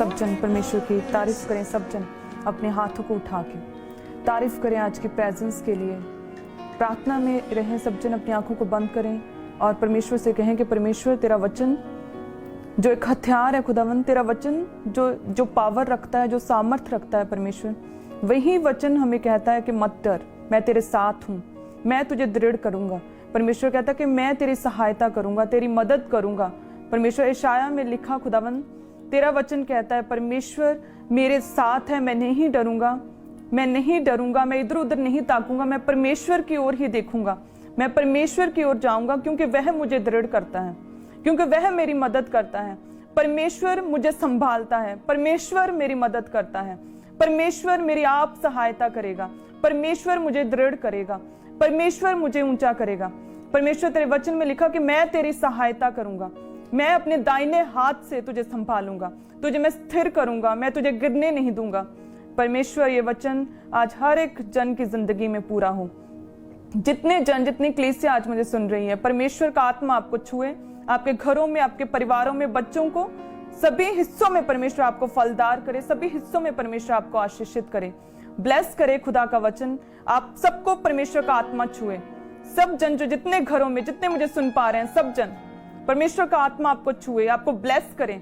सब जन परमेश्वर की तारीफ करें, सब जन अपने हाथों को उठा के तारीफ करें आज की प्रेजेंस के लिए। प्रार्थना में रहें, सब जन अपनी आंखों को बंद करें और परमेश्वर से कहें कि परमेश्वर तेरा वचन जो एक हथियार है खुदावन, तेरा वचन जो पावर रखता है, जो सामर्थ रखता है परमेश्वर, वही वचन हमें कहता है कि मत डर, मैं तेरे साथ हूँ, मैं तुझे दृढ़ करूंगा। परमेश्वर कहता है कि मैं तेरी सहायता करूंगा, तेरी मदद करूंगा। परमेश्वर यशाया में लिखा खुदावन तेरा वचन कहता है परमेश्वर मेरे साथ है, मैं नहीं डरूंगा, मैं नहीं डरूंगा, मैं इधर उधर नहीं ताकूंगा, मैं परमेश्वर की ओर ही देखूंगा, मैं परमेश्वर की ओर जाऊंगा, क्योंकि वह मुझे दृढ़ करता है, क्योंकि वह मेरी मदद करता है। परमेश्वर मुझे संभालता है, परमेश्वर मेरी मदद करता है, परमेश्वर मेरी आप सहायता करेगा, परमेश्वर मुझे दृढ़ करेगा, परमेश्वर मुझे ऊंचा करेगा। परमेश्वर तेरे वचन में लिखा कि मैं तेरी सहायता करूंगा, मैं अपने दाहिने हाथ से तुझे संभालूंगा, तुझे मैं स्थिर करूंगा, मैं तुझे गिरने नहीं दूंगा। परमेश्वर ये वचन आज हर एक जन की जिंदगी में पूरा हो। जितने जन, जितनी कलीसिया आज मुझे सुन रही है, परमेश्वर का आत्मा आपको छुए, आपके घरों में, आपके परिवारों में, बच्चों को, सभी हिस्सों में परमेश्वर आपको फलदार करे, सभी हिस्सों में परमेश्वर आपको आशीषित करे, ब्लेस करे। खुदा का वचन आप सबको परमेश्वर का आत्मा छुए। सब जन जो जितने घरों में, जितने मुझे सुन पा रहे हैं, सब जन परमेश्वर का आत्मा आपको छुए, आपको ब्लेस करें।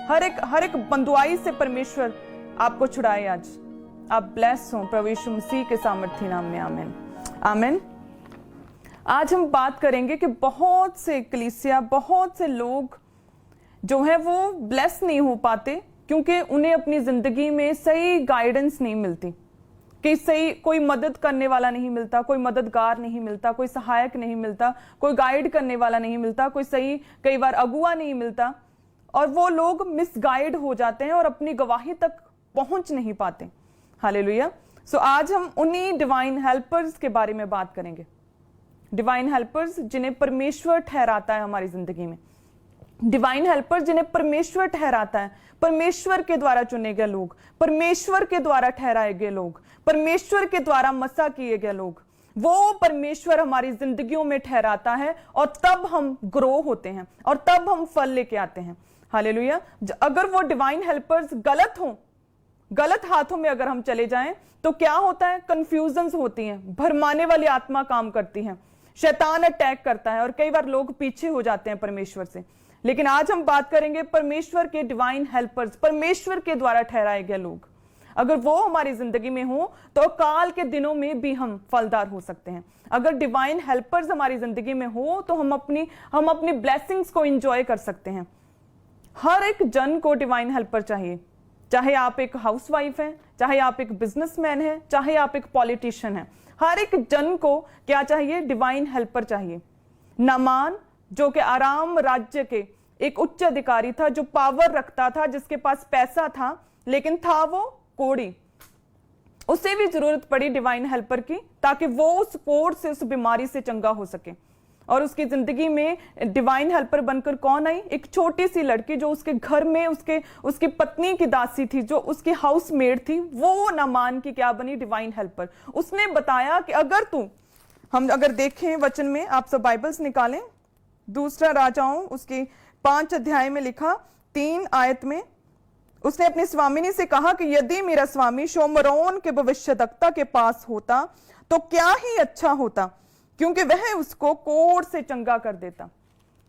हर एक बंदुआई से परमेश्वर आपको छुड़ाए। आज आप ब्लेस हो प्रभु यीशु मसीह के सामर्थी नाम में। आमीन आमीन। आज हम बात करेंगे कि बहुत से कलीसिया, बहुत से लोग जो है वो ब्लेस नहीं हो पाते क्योंकि उन्हें अपनी जिंदगी में सही गाइडेंस नहीं मिलती, कि सही कोई मदद करने वाला नहीं मिलता, कोई मददगार नहीं मिलता, कोई सहायक नहीं मिलता, कोई गाइड करने वाला नहीं मिलता, कोई सही कई बार अगुआ नहीं मिलता, और वो लोग मिसगाइड हो जाते हैं और अपनी गवाही तक पहुंच नहीं पाते। हालेलुया। सो आज हम उन्हीं डिवाइन हेल्पर्स के बारे में बात करेंगे। डिवाइन हेल्पर्स जिन्हें परमेश्वर ठहराता है हमारी जिंदगी में, डिवाइन हेल्पर जिन्हें परमेश्वर ठहराता है, परमेश्वर के द्वारा चुने गए लोग, परमेश्वर के द्वारा ठहराए गए लोग, परमेश्वर के द्वारा मसा किए गए लोग, वो परमेश्वर हमारी जिंदगियों में ठहराता है और तब हम ग्रो होते हैं और तब हम फल लेके आते हैं। हालेलुया। अगर वो डिवाइन हेल्पर्स गलत हों, गलत हाथों में अगर हम चले जाएं तो क्या होता है? कंफ्यूजन्स होती हैं, भरमाने वाली आत्मा काम करती है, शैतान अटैक करता है और कई बार लोग पीछे हो जाते हैं परमेश्वर से। लेकिन आज हम बात करेंगे परमेश्वर के डिवाइन हेल्पर्स, परमेश्वर के द्वारा ठहराए गए लोग। अगर वो हमारी जिंदगी में हो तो काल के दिनों में भी हम फलदार हो सकते हैं। अगर डिवाइन हेल्पर्स हमारी जिंदगी में हो तो हम अपनी ब्लेसिंग्स को एंजॉय कर सकते हैं। हर एक जन को डिवाइन हेल्पर चाहिए, चाहे आप एक हाउसवाइफ हैं, चाहे आप एक बिजनेसमैन हैं, चाहे आप एक पॉलिटिशियन हैं। हर एक जन को क्या चाहिए? डिवाइन हेल्पर चाहिए। नामान जो कि आराम राज्य के एक उच्च अधिकारी था, जो पावर रखता था, जिसके पास पैसा था, लेकिन था वो कोढ़ी। उसे भी जरूरत पड़ी डिवाइन हेल्पर की ताकि वो उस कोढ़ से, उस बीमारी से चंगा हो सके। और उसकी जिंदगी में डिवाइन हेल्पर बनकर कौन आई? एक छोटी सी लड़की जो उसके घर में उसकी पत्नी की दासी थी, जो उसकी हाउस मेड थी, वो नामान की क्या बनी? Divine helper. उसने बताया कि हम अगर देखें वचन में, आप सब बाइबल्स निकालें, दूसरा राजाओं उसके 5 अध्याय में लिखा 3 आयत में, उसने अपनी स्वामिनी से कहा कि यदि मेरा स्वामी शोमरोन के भविष्यद्वक्ता के पास होता तो क्या ही अच्छा होता, क्योंकि वह उसको कोढ़ से चंगा कर देता।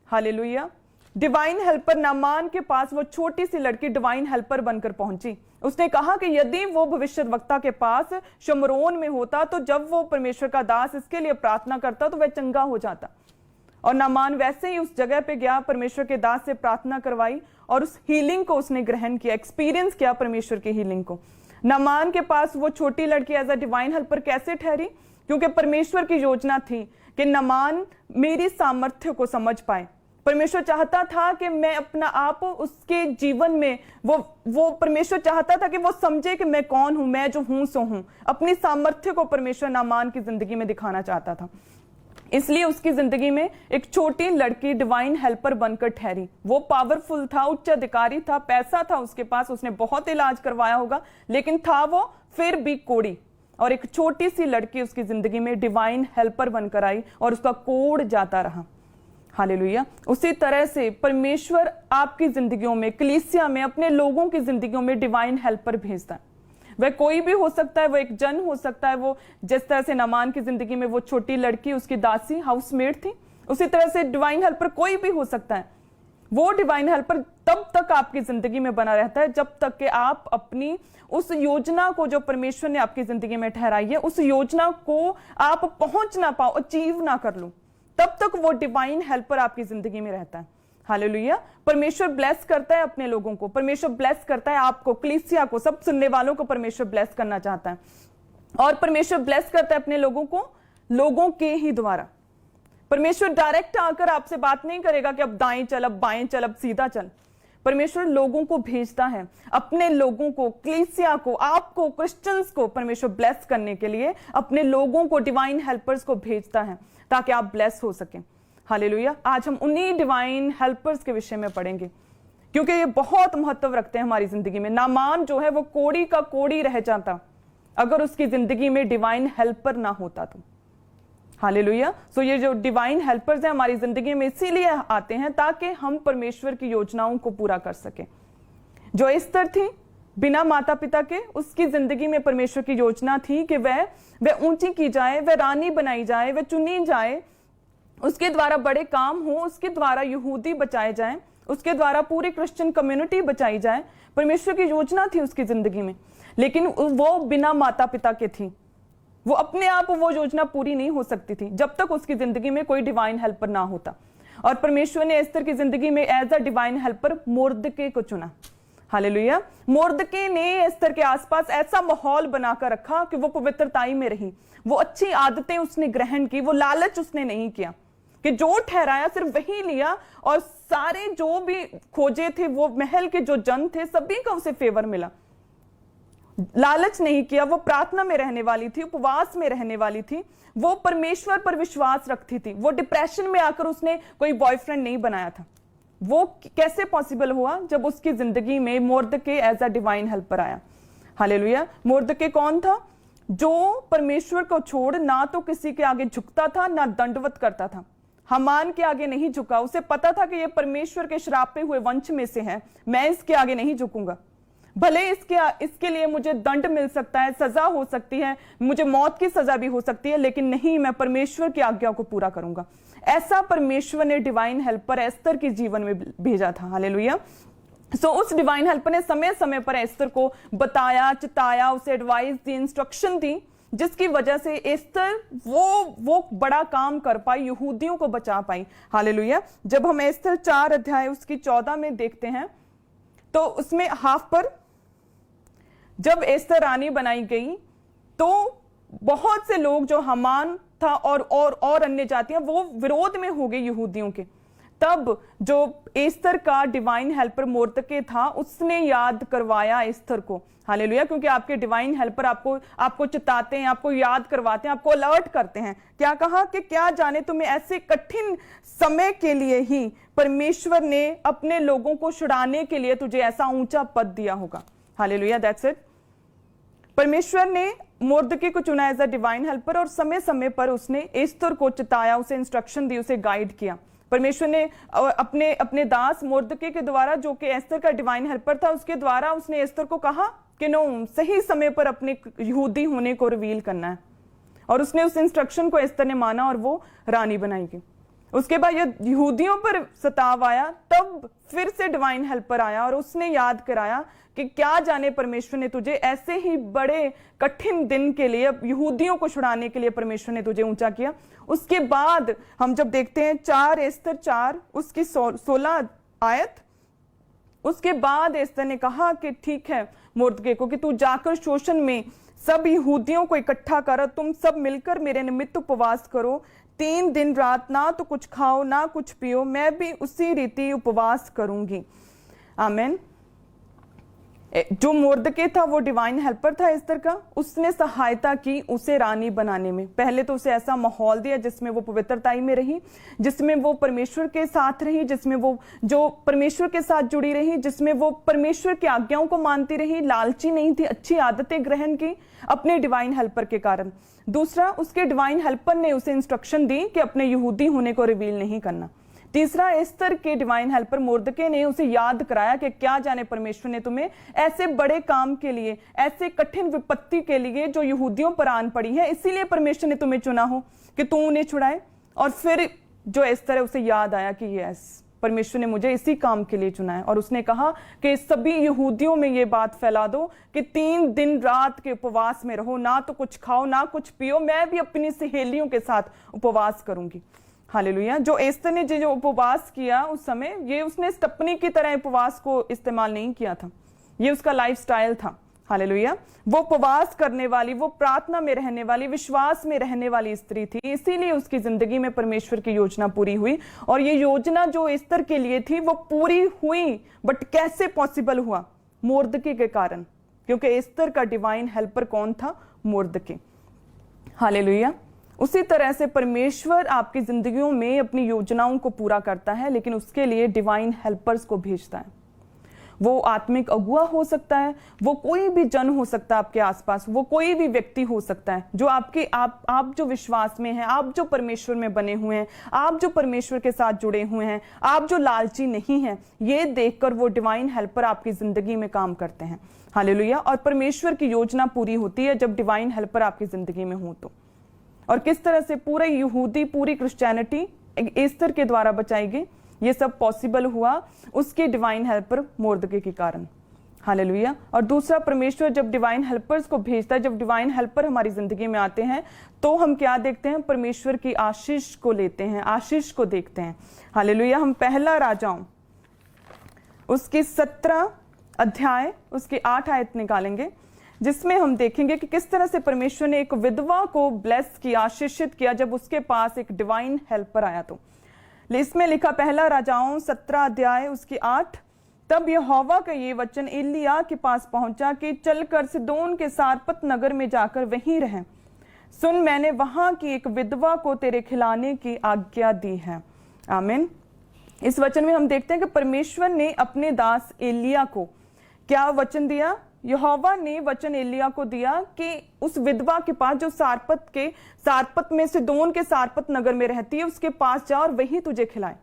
हालेलुया। डिवाइन हेल्पर नामान के पास वो छोटी सी लड़की डिवाइन हेल्पर बनकर पहुंची। उसने कहा कि यदि वो भविष्यद्वक्ता के पास शोमरोन में होता तो जब वो परमेश्वर का दास इसके लिए प्रार्थना करता तो वह चंगा हो जाता। और नामान वैसे ही उस जगह पे गया, परमेश्वर के दास से प्रार्थना करवाई और उस हीलिंग को उसने ग्रहण किया, एक्सपीरियंस किया परमेश्वर की हीलिंग को। नामान के पास वो छोटी लड़की एज अ डिवाइन हेल्पर कैसे ठहरी? क्योंकि परमेश्वर की योजना थी कि नामान मेरी सामर्थ्य को समझ पाए। परमेश्वर चाहता था कि मैं अपना आप उसके जीवन में वो परमेश्वर चाहता था कि वो समझे कि मैं कौन हूं, मैं जो हूं सो हूं। अपनी सामर्थ्य को परमेश्वर नामान की जिंदगी में दिखाना चाहता था, इसलिए उसकी जिंदगी में एक छोटी लड़की डिवाइन हेल्पर बनकर ठहरी। वो पावरफुल था, उच्च अधिकारी था, पैसा था उसके पास, उसने बहुत इलाज करवाया होगा, लेकिन था वो फिर भी कोढ़ी। और एक छोटी सी लड़की उसकी जिंदगी में डिवाइन हेल्पर बनकर आई और उसका कोढ़ जाता रहा। हालेलुया। उसी तरह से परमेश्वर आपकी जिंदगियों में, कलीसिया में, अपने लोगों की जिंदगियों में डिवाइन हेल्पर भेजता है। वह कोई भी हो सकता है, वो एक जन हो सकता है, वो जिस तरह से नामान की जिंदगी में वो छोटी लड़की, उसकी दासी, हाउसमेट थी, उसी तरह से डिवाइन हेल्पर कोई भी हो सकता है। वो डिवाइन हेल्पर तब तक आपकी जिंदगी में बना रहता है जब तक कि आप अपनी उस योजना को जो परमेश्वर ने आपकी जिंदगी में ठहराई है, उस योजना को आप पहुंच ना पाओ, अचीव ना कर लो, तब तक वो डिवाइन हेल्पर आपकी जिंदगी में रहता है। हालेलुया। परमेश्वर ब्लेस करता है अपने लोगों को, परमेश्वर ब्लेस करता है आपको, कलीसिया को, सब सुनने वालों को परमेश्वर ब्लेस करना चाहता है। और परमेश्वर ब्लेस करता है अपने लोगों को लोगों के ही द्वारा। परमेश्वर डायरेक्ट आकर आपसे बात नहीं करेगा कि अब दाएं चल, अब बाएं चल, अब सीधा चल। परमेश्वर लोगों को भेजता है, अपने लोगों को, कलीसिया को, आपको, क्रिश्चियंस को परमेश्वर ब्लेस करने के लिए अपने लोगों को, डिवाइन हेल्पर्स को भेजता है ताकि आप ब्लेस हो सकें। हालेलुया। आज हम उन्हीं डिवाइन हेल्पर्स के विषय में पढ़ेंगे क्योंकि ये बहुत महत्व रखते हैं हमारी जिंदगी में। नामान जो है वो कोड़ी का कोड़ी रह जाता अगर उसकी जिंदगी में डिवाइन हेल्पर ना होता तो। हालेलुया। सो ये जो डिवाइन हेल्पर्स हैं हमारी जिंदगी में इसीलिए आते हैं ताकि हम परमेश्वर की योजनाओं को पूरा कर सकें। जो एस्थर थी बिना माता पिता के, उसकी जिंदगी में परमेश्वर की योजना थी कि वह ऊंची की जाए, वह रानी बनाई जाए, वह चुनी जाए, उसके द्वारा बड़े काम हो, उसके द्वारा यहूदी बचाए जाएं, उसके द्वारा पूरी क्रिश्चियन कम्युनिटी बचाई जाए। परमेश्वर की योजना थी उसकी जिंदगी में, लेकिन वो बिना माता पिता के थी। वो अपने आप वो योजना पूरी नहीं हो सकती थी जब तक उसकी जिंदगी में कोई डिवाइन हेल्पर ना होता। और परमेश्वर ने एस्थर की जिंदगी में as a divine helper Mordecai को चुना। हालेलुया। मोर्दके ने एस्थर के आसपास ऐसा माहौल बनाकर रखा कि वो पवित्रताई में रही, वो अच्छी आदतें उसने ग्रहण की, वो लालच उसने नहीं किया कि जो ठहराया सिर्फ वही लिया। और सारे जो भी खोजे थे, वो महल के जो जन थे, सभी का उसे फेवर मिला। लालच नहीं किया, वो प्रार्थना में रहने वाली थी, उपवास में रहने वाली थी, वो परमेश्वर पर विश्वास रखती थी। वो डिप्रेशन में आकर उसने कोई बॉयफ्रेंड नहीं बनाया था। वो कैसे पॉसिबल हुआ? जब उसकी जिंदगी में Mordecai as a divine helper आया। हालेलुया। मोर्दके कौन था? जो परमेश्वर को छोड़ ना तो किसी के आगे झुकता था, ना दंडवत करता था। हामान के आगे नहीं झुका। उसे पता था कि ये परमेश्वर के श्रापे हुए वंश में से है, मैं इसके आगे नहीं झुकूंगा। भले इसके लिए मुझे दंड मिल सकता है, सजा हो सकती है, मुझे मौत की सजा भी हो सकती है, लेकिन नहीं, मैं परमेश्वर की आज्ञा को पूरा करूंगा। ऐसा परमेश्वर ने डिवाइन हेल्पर एस्थर के जीवन में भेजा था। हालेलुया। सो उस डिवाइन हेल्पर ने समय समय पर एस्थर को बताया, चिताया, उसे एडवाइस दी, इंस्ट्रक्शन दी, जिसकी वजह से एस्थर वो बड़ा काम कर पाई, यहूदियों को बचा पाई। हालेलुया। जब हम एस्थर 4 अध्याय उसकी 14 में देखते हैं तो उसमें हाफ पर जब एस्थर रानी बनाई गई तो बहुत से लोग, जो हामान था और अन्य जातियां, वो विरोध में हो गए यहूदियों के। तब जो एस्थर का डिवाइन हेल्पर मोर्दके था, उसने याद करवाया एस्थर को। हालेलुया। क्योंकि आपके डिवाइन हेल्पर आपको चिताते हैं, आपको याद करवाते हैं, आपको अलर्ट करते हैं। क्या कहा कि क्या जाने तुम्हें ऐसे कठिन समय के लिए ही परमेश्वर ने अपने लोगों को छुड़ाने के लिए तुझे ऐसा ऊंचा पद दिया होगा। हालेलुया। That's it. परमेश्वर ने मोर्दके को चुना एज अ डिवाइन हेल्पर और समय समय पर उसने एस्थर को चिताया, उसे इंस्ट्रक्शन दी, उसे गाइड किया। परमेश्वर ने अपने दास मोर्दके के द्वारा, जो कि एस्थर का डिवाइन हेल्पर था, उसके द्वारा उसने एस्थर को कहा कि नो, सही समय पर अपने यहूदी होने को रिवील करना है। और उसने उस इंस्ट्रक्शन को एस्थर ने माना और वो रानी बनाई गई। उसके बाद यहूदियों पर सताव आया, तब फिर से डिवाइन हेल्पर आया और उसने याद कराया कि क्या जाने परमेश्वर ने तुझे ऐसे ही बड़े कठिन दिन के लिए, यहूदियों को छुड़ाने के लिए परमेश्वर ने तुझे ऊंचा किया। उसके बाद हम जब देखते हैं 4 एस्थर 4 उसकी 16 आयत, उसके बाद एस्थर ने कहा कि ठीक है मोर्दके को कि तू जाकर शोषण में सब यहूदियों को इकट्ठा कर, तुम सब मिलकर मेरे निमित्त उपवास करो, 3 दिन रात ना तो कुछ खाओ ना कुछ पियो, मैं भी उसी रीति उपवास करूंगी। आमीन। जो मोर्दके था वो डिवाइन हेल्पर था एस्थर का, उसने सहायता की उसे रानी बनाने में। पहले तो उसे ऐसा माहौल दिया जिसमें वो पवित्रताई में रही, जिसमें वो परमेश्वर के साथ रही, जिसमें वो जो परमेश्वर के साथ जुड़ी रही, जिसमें वो परमेश्वर की आज्ञाओं को मानती रही, लालची नहीं थी, अच्छी आदतें ग्रहण की अपने डिवाइन हेल्पर के कारण। दूसरा, उसके डिवाइन हेल्पर ने उसे इंस्ट्रक्शन दी कि अपने यहूदी होने को रिवील नहीं करना। तीसरा, एस्तर के डिवाइन हेल्पर मुर्दके ने उसे याद कराया कि क्या जाने परमेश्वर ने तुम्हें ऐसे बड़े काम के लिए, ऐसे कठिन विपत्ति के लिए जो यहूदियों पर आन पड़ी है, इसीलिए परमेश्वर ने तुम्हें चुना हो कि तू उन्हें छुड़ाए। और फिर जो एस्तर है उसे याद आया कि यस, परमेश्वर ने मुझे इसी काम के लिए चुना है। और उसने कहा कि सभी यहूदियों में ये बात फैला दो कि 3 दिन रात के उपवास में रहो, ना तो कुछ खाओ ना कुछ पियो, मैं भी अपनी सहेलियों के साथ उपवास करूंगी। हालेलुया। जो एस्तर ने जो उपवास किया उस समय, ये उसने स्टपनी की तरह उपवास को इस्तेमाल नहीं किया था, ये उसका लाइफस्टाइल था। हालेलुया। वो उपवास करने वाली, वो प्रार्थना में रहने वाली, विश्वास में रहने वाली स्त्री थी, इसीलिए उसकी जिंदगी में परमेश्वर की योजना पूरी हुई। और ये योजना जो एस्तर के लिए थी वो पूरी हुई, बट कैसे पॉसिबल हुआ? मुर्दके के कारण, क्योंकि एस्तर का डिवाइन हेल्पर कौन था? मुर्दके। हालेलुया। उसी तरह से परमेश्वर आपकी जिंदगियों में अपनी योजनाओं को पूरा करता है, लेकिन उसके लिए डिवाइन हेल्पर्स को भेजता है। वो आत्मिक अगुआ हो सकता है, वो कोई भी जन हो सकता है आपके आसपास, वो कोई भी व्यक्ति हो सकता है जो आपके आप जो विश्वास में हैं, आप जो परमेश्वर में बने हुए हैं, आप जो परमेश्वर के साथ जुड़े हुए हैं, आप जो लालची नहीं हैं, ये देखकर वो डिवाइन हेल्पर आपकी जिंदगी में काम करते हैं। हालेलुया। और परमेश्वर की योजना पूरी होती है जब डिवाइन हेल्पर आपकी जिंदगी में हो तो। और किस तरह से पूरे यहूदी, पूरी क्रिश्चियनिटी एस्तर के द्वारा बचाई गई, ये सब पॉसिबल हुआ उसके डिवाइन हेल्पर मुर्दके के कारण। हालेलुया। और दूसरा, परमेश्वर जब डिवाइन हेल्पर्स को भेजता है, जब डिवाइन हेल्पर हमारी जिंदगी में आते हैं तो हम क्या देखते हैं? परमेश्वर की आशीष को लेते हैं, आशीष को देखते हैं। हालेलुया। हम पहला राजाओं उसकी 17 अध्याय उसकी 8 आयत निकालेंगे, जिसमें हम देखेंगे कि किस तरह से परमेश्वर ने एक विधवा को ब्लेस किया, आशीषित किया जब उसके पास एक डिवाइन हेल्पर आया। तो इसमें लिखा, पहला राजाओं 17 अध्याय उसकी 8, तब यहोवा का ये वचन एलिय्याह के पास पहुंचा कि चलकर सिदोन के सारपत नगर में जाकर वहीं रह। सुन, मैंने वहां की एक विधवा को तेरे खिलाने की आज्ञा दी है। आमीन। इस वचन में हम देखते हैं कि परमेश्वर ने अपने दास एलिय्याह को क्या वचन दिया? यहोवा ने वचन एलिय्याह को दिया कि उस विधवा के पास जो सारपत में सिदोन के सारपत नगर में रहती है, उसके पास जा और वही तुझे खिलाए।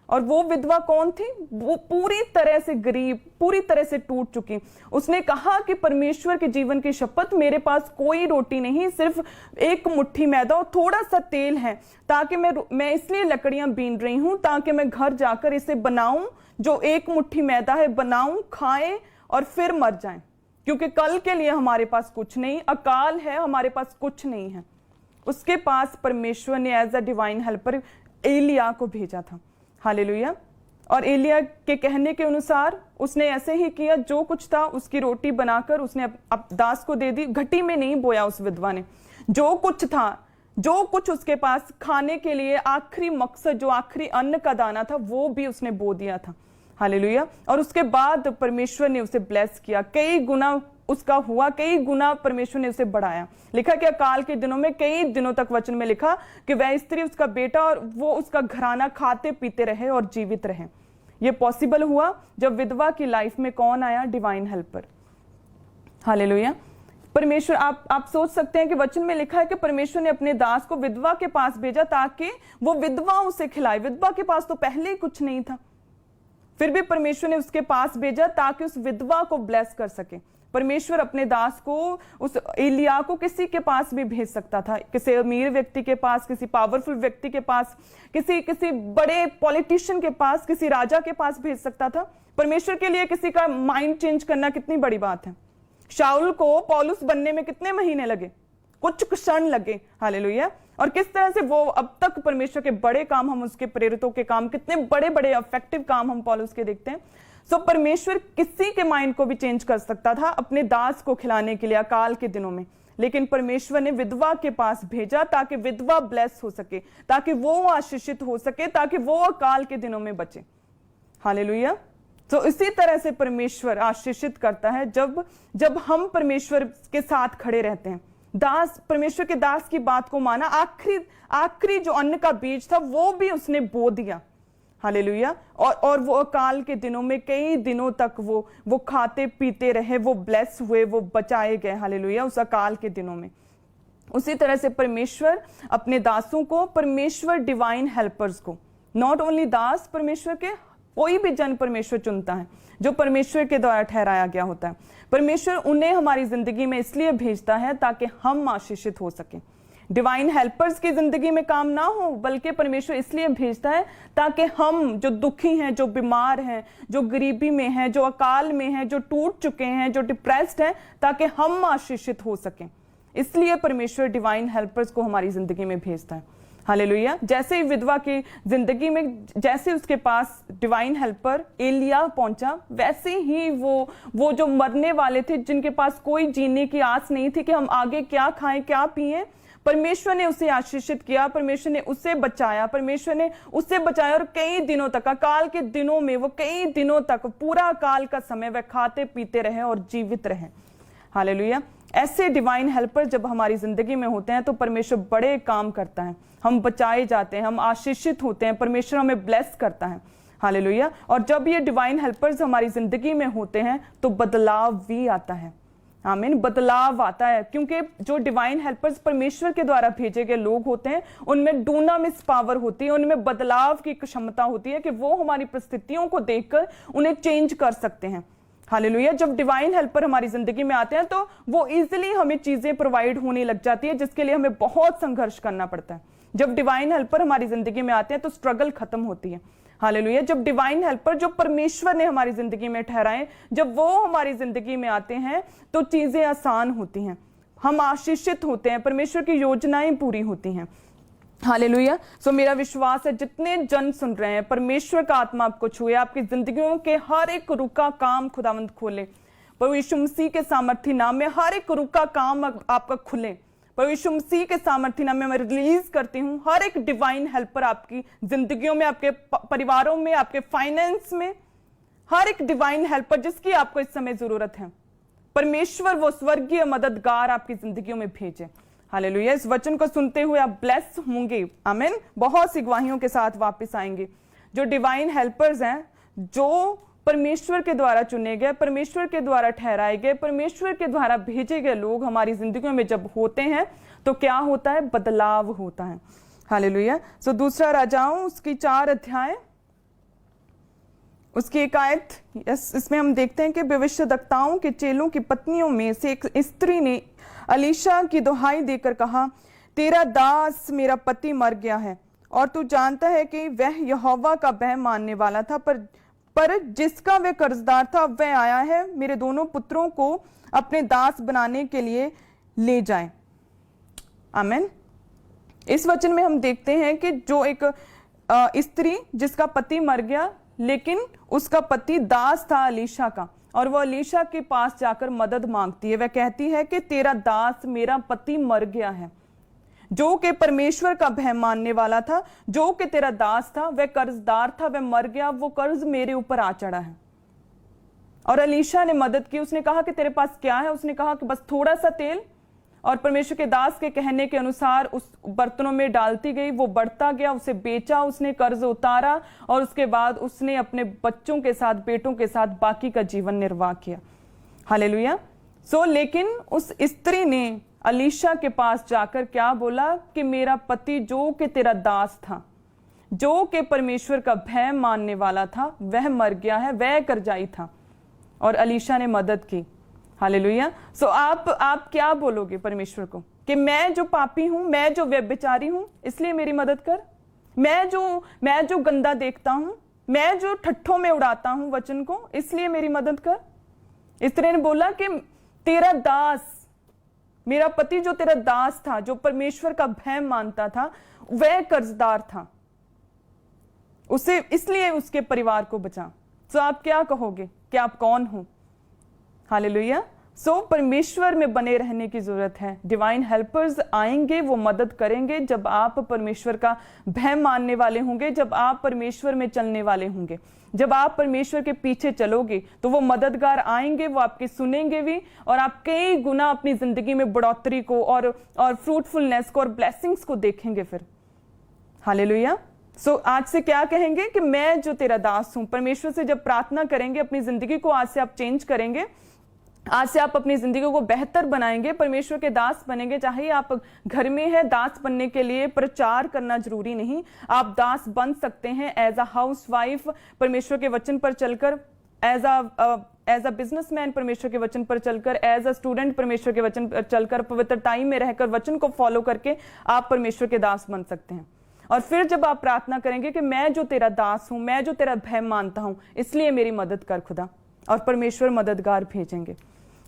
और वो विधवा कौन थी? वो पूरी तरह से गरीब, पूरी तरह से टूट चुकी। उसने कहा कि परमेश्वर के जीवन की शपथ, मेरे पास कोई रोटी नहीं, सिर्फ एक मुट्ठी मैदा और थोड़ा सा तेल है, ताकि मैं इसलिए लकड़ियां बीन रही हूं ताकि मैं घर जाकर इसे बनाऊं, जो एक मुट्ठी मैदा है बनाऊं, खाएं और फिर मर जाएं, क्योंकि कल के लिए हमारे पास कुछ नहीं, अकाल है, हमारे पास कुछ नहीं है। उसके पास परमेश्वर ने एज अ डिवाइन हेल्पर एलिय्याह को भेजा था। हालेलुया। और एलिय्याह के कहने के अनुसार उसने ऐसे ही किया, जो कुछ था उसकी रोटी बनाकर उसने दास को दे दी। घटी में नहीं बोया उस विधवा ने, जो कुछ था, जो कुछ उसके पास खाने के लिए आखिरी मकसद, जो आखिरी अन्न का दाना था, वो भी उसने बो दिया था। हालेलुया। और उसके बाद परमेश्वर ने उसे ब्लेस किया, कई गुना उसका हुआ, कई गुना परमेश्वर ने उसे बढ़ाया। लिखा कि अकाल के दिनों में कई दिनों तक वचन में लिखा कि वह स्त्री, उसका बेटा और वो उसका घराना खाते पीते रहे और जीवित रहे। ये पॉसिबल हुआ जब विधवा की लाइफ में कौन आया? Divine helper. हालेलुया। परमेश्वर, आप सोच सकते हैं कि वचन में लिखा है कि परमेश्वर ने अपने दास को विधवा के पास भेजा ताकि वो विधवा उसे खिलाए। विधवा के पास तो पहले ही कुछ नहीं था, फिर भी परमेश्वर ने उसके पास भेजा ताकि उस विधवा को ब्लेस कर सके। परमेश्वर अपने दास को, उस एलिय्याह को किसी के पास भी भेज सकता था, किसी अमीर व्यक्ति के पास, किसी पावरफुल व्यक्ति के पास, किसी बड़े पॉलिटिशियन के पास, किसी राजा के पास भेज सकता था। परमेश्वर के लिए किसी का माइंड चेंज करना कितनी बड़ी बात है। शाऊल को पौलुस बनने में कितने महीने लगे? कुछ क्षण लगे। हालेलुया। और किस तरह से वो अब तक परमेश्वर के बड़े काम, हम उसके प्रेरितों के काम, कितने बड़े बड़े इफेक्टिव काम हम पौलुस के देखते हैं। सो परमेश्वर किसी के माइंड को भी चेंज कर सकता था अपने दास को खिलाने के लिए अकाल के दिनों में, लेकिन परमेश्वर ने विधवा के पास भेजा ताकि विधवा ब्लेस हो सके, ताकि वो आशीषित हो सके, ताकि वो अकाल के दिनों में बचे। हालेलुया। तो इसी तरह से परमेश्वर आशीषित करता है जब हम परमेश्वर के साथ खड़े रहते हैं। दास, परमेश्वर के दास की बात को माना, आखिरी जो अन्न का बीज था वो भी उसने बो दिया। हालेलुया। और वो अकाल के दिनों में कई दिनों तक वो खाते पीते रहे, वो ब्लेस हुए, वो बचाए गए। हालेलुया। उस अकाल के दिनों में उसी तरह से परमेश्वर अपने दासों को, परमेश्वर डिवाइन हेल्पर्स को नॉट ओनली दास परमेश्वर के, कोई भी जन परमेश्वर चुनता है जो परमेश्वर के द्वारा ठहराया गया होता है। परमेश्वर उन्हें हमारी जिंदगी में इसलिए भेजता है ताकि हम आशीषित हो सकें। डिवाइन हेल्पर्स की जिंदगी में काम ना हो, बल्कि परमेश्वर इसलिए भेजता है ताकि हम जो दुखी हैं, जो बीमार हैं, जो गरीबी में हैं, जो अकाल में हैं, जो टूट चुके हैं, जो डिप्रेस्ड हैं, ताकि हम आशीषित हो सकें। इसलिए परमेश्वर डिवाइन हेल्पर्स को हमारी जिंदगी में भेजता है। हालेलुया। जैसे ही विधवा की जिंदगी में जैसे उसके पास डिवाइन हेल्पर एलिया पहुंचा, वैसे ही वो जो मरने वाले थे, जिनके पास कोई जीने की आस नहीं थी कि हम आगे क्या खाएं क्या पिएं, परमेश्वर ने उसे आशीषित किया, परमेश्वर ने उसे बचाया, परमेश्वर ने उसे बचाया। और कई दिनों तक, अकाल के दिनों में, वो कई दिनों तक, पूरा अकाल का समय वह खाते पीते रहे और जीवित रहे। हालेलुया। ऐसे डिवाइन हेल्पर जब हमारी जिंदगी में होते हैं तो परमेश्वर बड़े काम करता है, हम बचाए जाते हैं, हम आशीषित होते हैं, परमेश्वर हमें ब्लेस करता है। हालेलुया। और जब ये डिवाइन हेल्पर्स हमारी जिंदगी में होते हैं तो बदलाव भी आता है। आमीन। बदलाव आता है, क्योंकि जो डिवाइन हेल्पर्स परमेश्वर के द्वारा भेजे गए लोग होते हैं उनमें डूनामिस पावर होती है, उनमें बदलाव की क्षमता होती है कि वो हमारी परिस्थितियों को देखकर उन्हें चेंज कर सकते हैं। हालेलुया। जब डिवाइन हेल्पर हमारी जिंदगी में आते हैं तो वो इजीली हमें चीजें प्रोवाइड होने लग जाती है, जिसके लिए हमें बहुत संघर्ष करना पड़ता है। जब डिवाइन हेल्पर हमारी जिंदगी में आते हैं तो स्ट्रगल खत्म होती है। हालेलुया। जब डिवाइन हेल्पर जो परमेश्वर ने हमारी जिंदगी में ठहराए, जब वो हमारी जिंदगी में आते हैं तो चीजें आसान होती हैं, हम आशीषित होते हैं, परमेश्वर की योजनाएं पूरी होती हैं। हालेलुया। सो मेरा विश्वास है जितने जन सुन रहे हैं, परमेश्वर का आत्मा आपको छुए, आपकी जिंदगियों के हर एक रुका काम खुदावंद खोले, प्रभु यीशु मसीह के सामर्थी नाम में हर एक रुका काम आपका खुले, प्रभु यीशु मसीह के सामर्थी नाम में मैं रिलीज करती हूँ हर एक डिवाइन हेल्पर आपकी जिंदगियों में, आपके परिवारों में, आपके फाइनेंस में, हर एक डिवाइन हेल्पर जिसकी आपको इस समय जरूरत है, परमेश्वर वो स्वर्गीय मददगार आपकी जिंदगियों में भेजे। हालेलुया। इस वचन को सुनते हुए आप ब्लेस होंगे। आमीन। बहुत सी गवाहियों के साथ वापस आएंगे। जो डिवाइन हेल्पर्स हैं, जो परमेश्वर के द्वारा चुने गए, परमेश्वर के द्वारा ठहराए गए, परमेश्वर के द्वारा भेजे गए लोग हमारी जिंदगियों में जब होते हैं तो क्या होता है? बदलाव होता है। हालेलुया। सो दूसरा राजाओं उसकी 4 अध्याय उसकी 1 आयत, इसमें हम देखते हैं कि भविष्यद्वक्ताओं के चेलों की पत्नियों में से एक स्त्री ने अलीशा की दुहाई देकर कहा, तेरा दास मेरा पति मर गया है और तू जानता है कि वह यहोवा का भय मानने वाला था, पर जिसका वह कर्जदार था वह आया है, मेरे दोनों पुत्रों को अपने दास बनाने के लिए ले जाए। आमीन। इस वचन में हम देखते हैं कि जो एक स्त्री जिसका पति मर गया, लेकिन उसका पति दास था अलीशा का, और वह अलीशा के पास जाकर मदद मांगती है। वह कहती है कि तेरा दास मेरा पति मर गया है, जो कि परमेश्वर का भय मानने वाला था, जो कि तेरा दास था, वह कर्जदार था, वह मर गया, वो कर्ज मेरे ऊपर आ चढ़ा है। और अलीशा ने मदद की। उसने कहा कि तेरे पास क्या है? उसने कहा कि बस थोड़ा सा तेल, और परमेश्वर के दास के कहने के अनुसार उस बर्तनों में डालती गई, वो बढ़ता गया, उसे बेचा, उसने कर्ज उतारा, और उसके बाद उसने अपने बच्चों के साथ, बेटों के साथ बाकी का जीवन निर्वाह किया। हालेलुया। सो लेकिन उस स्त्री ने अलीशा के पास जाकर क्या बोला कि मेरा पति जो कि तेरा दास था, जो कि परमेश्वर का भय मानने वाला था, वह मर गया है, वह कर्जाई था, और अलीशा ने मदद की। हालेलुया। सो आप क्या बोलोगे परमेश्वर को कि मैं जो पापी हूं, मैं जो व्यभिचारी हूं, इसलिए मेरी मदद कर। मैं जो गंदा देखता हूं, मैं जो ठट्ठों में उड़ाता हूं वचन को, इसलिए मेरी मदद कर। इस तरह ने बोला कि तेरा दास, मेरा पति जो तेरा दास था, जो परमेश्वर का भय मानता था, वह कर्जदार था, उसे इसलिए उसके परिवार को बचा। तो आप क्या कहोगे कि आप कौन हो? हालेलुया। सो परमेश्वर में बने रहने की जरूरत है। डिवाइन हेल्पर्स आएंगे, वो मदद करेंगे जब आप परमेश्वर का भय मानने वाले होंगे, जब आप परमेश्वर में चलने वाले होंगे, जब आप परमेश्वर के पीछे चलोगे तो वो मददगार आएंगे, वो आपके सुनेंगे भी, और आप कई गुना अपनी जिंदगी में बढ़ोतरी को और फ्रूटफुलनेस को और ब्लेसिंग्स को देखेंगे फिर। हालेलुया। सो आज से क्या कहेंगे कि मैं जो तेरा दास हूं। परमेश्वर से जब प्रार्थना करेंगे, अपनी जिंदगी को आज से आप चेंज करेंगे, आज से आप अपनी जिंदगी को बेहतर बनाएंगे, परमेश्वर के दास बनेंगे। चाहे आप घर में हैं, दास बनने के लिए प्रचार करना जरूरी नहीं, आप दास बन सकते हैं एज अ हाउस वाइफ परमेश्वर के वचन पर चलकर, एज अ बिजनेसमैन परमेश्वर के वचन पर चलकर, एज अ स्टूडेंट परमेश्वर के वचन पर चलकर, पवित्र टाइम में रहकर वचन को फॉलो करके आप परमेश्वर के दास बन सकते हैं। और फिर जब आप प्रार्थना करेंगे कि मैं जो तेरा दास हूं, मैं जो तेरा भय मानता हूं, इसलिए मेरी मदद कर खुदा, और परमेश्वर मददगार भेजेंगे।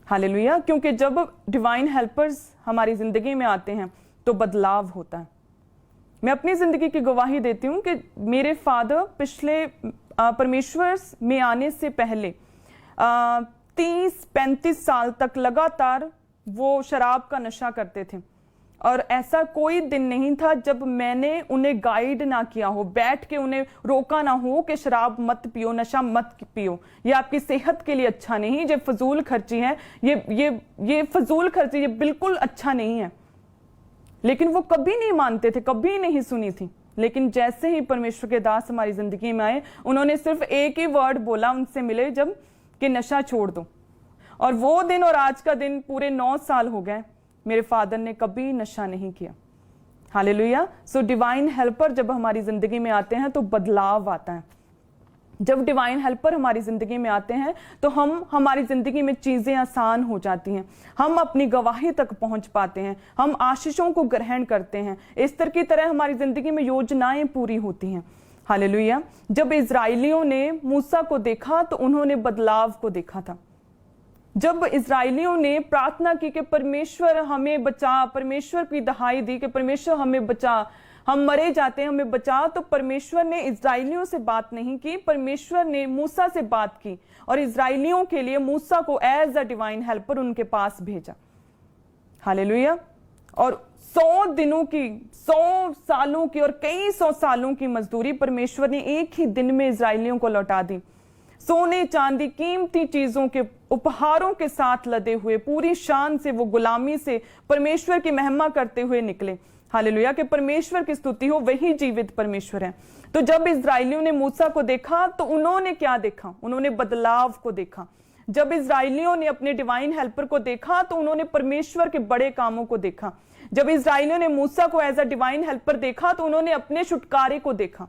हालेलुया। क्योंकि जब डिवाइन हेल्पर्स हमारी जिंदगी में आते हैं तो बदलाव होता है। मैं अपनी जिंदगी की गवाही देती हूँ कि मेरे फादर पिछले परमेश्वर में आने से पहले 30-35 साल तक लगातार वो शराब का नशा करते थे, और ऐसा कोई दिन नहीं था जब मैंने उन्हें गाइड ना किया हो, बैठ के उन्हें रोका ना हो कि शराब मत पियो, नशा मत पियो, ये आपकी सेहत के लिए अच्छा नहीं, ये फजूल खर्ची है, ये फजूल खर्ची, ये बिल्कुल अच्छा नहीं है। लेकिन वो कभी नहीं मानते थे, कभी नहीं सुनी थी। लेकिन जैसे ही परमेश्वर के दास हमारी जिंदगी में आए, उन्होंने सिर्फ एक ही वर्ड बोला उनसे मिले जब, कि नशा छोड़ दो। और वो दिन और आज का दिन पूरे 9 साल हो गए, मेरे फादर ने कभी नशा नहीं किया। हालेलुया। सो डिवाइन हेल्पर जब हमारी जिंदगी में आते हैं तो बदलाव आता है। जब डिवाइन हेल्पर हमारी जिंदगी में आते हैं तो हमारी जिंदगी में चीजें आसान हो जाती हैं, हम अपनी गवाही तक पहुंच पाते हैं, हम आशीषों को ग्रहण करते हैं, इस की तरह हमारी जिंदगी में योजनाएं पूरी होती हैं। हालेलुया। जब इजराइलियों ने मूसा को देखा तो उन्होंने बदलाव को देखा था। जब इजराइलियों ने प्रार्थना की कि परमेश्वर हमें बचा, परमेश्वर की दहाई दी कि परमेश्वर हमें बचा, हम मरे जाते हैं, हमें बचा, तो परमेश्वर ने इजराइलियों से बात नहीं की, परमेश्वर ने मूसा से बात की और इजराइलियों के लिए मूसा को एज अ डिवाइन हेल्पर उनके पास भेजा। हालेलुया। और 100 दिनों की, 100 सालों की और कई 100 सालों की मजदूरी परमेश्वर ने एक ही दिन में इजराइलियों को लौटा दी। सोने चांदी कीमती चीजों के उपहारों के साथ लदे हुए पूरी शान से वो गुलामी से परमेश्वर की महिमा करते हुए निकले। हालेलुया। कि परमेश्वर की स्तुति हो, वही जीवित परमेश्वर है। तो जब इजराइलियों ने मूसा को देखा तो उन्होंने क्या देखा? उन्होंने बदलाव को देखा। जब इजराइलियों ने अपने डिवाइन हेल्पर को देखा तो उन्होंने परमेश्वर के बड़े कामों को देखा। जब इजराइलियों ने मूसा को एज अ डिवाइन हेल्पर देखा तो उन्होंने अपने छुटकारे को देखा।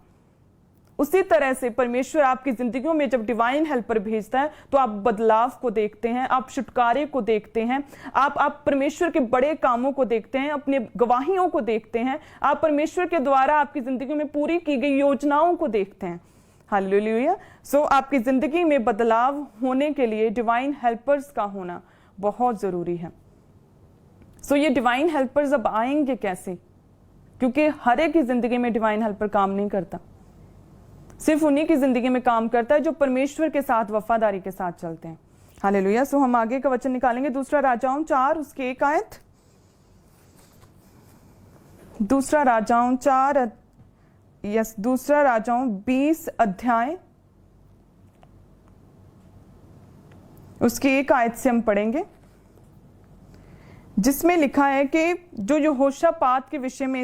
उसी तरह से परमेश्वर आपकी जिंदगियों में जब डिवाइन हेल्पर भेजता है तो आप बदलाव को देखते हैं, आप छुटकारे को देखते हैं, आप परमेश्वर के बड़े कामों को देखते हैं, अपने गवाहियों को देखते हैं, आप परमेश्वर के द्वारा आपकी जिंदगी में पूरी की गई योजनाओं को देखते हैं। हालेलुया। सो आपकी जिंदगी में बदलाव होने के लिए डिवाइन हेल्पर्स का होना बहुत जरूरी है। सो ये डिवाइन हेल्पर्स अब आएंगे कैसे? क्योंकि हर एक की जिंदगी में डिवाइन हेल्पर काम नहीं करता, सिर्फ उन्हीं की जिंदगी में काम करता है जो परमेश्वर के साथ वफादारी के साथ चलते हैं। हालेलुया। सो हम आगे का वचन निकालेंगे, दूसरा राजाओं 4 उसकी 1 आयत। दूसरा राजाओं 4 दूसरा राजाओं 20 अध्याय उसकी 1 आयत से हम पढ़ेंगे, जिसमें लिखा है कि जो यहोशापात के विषय में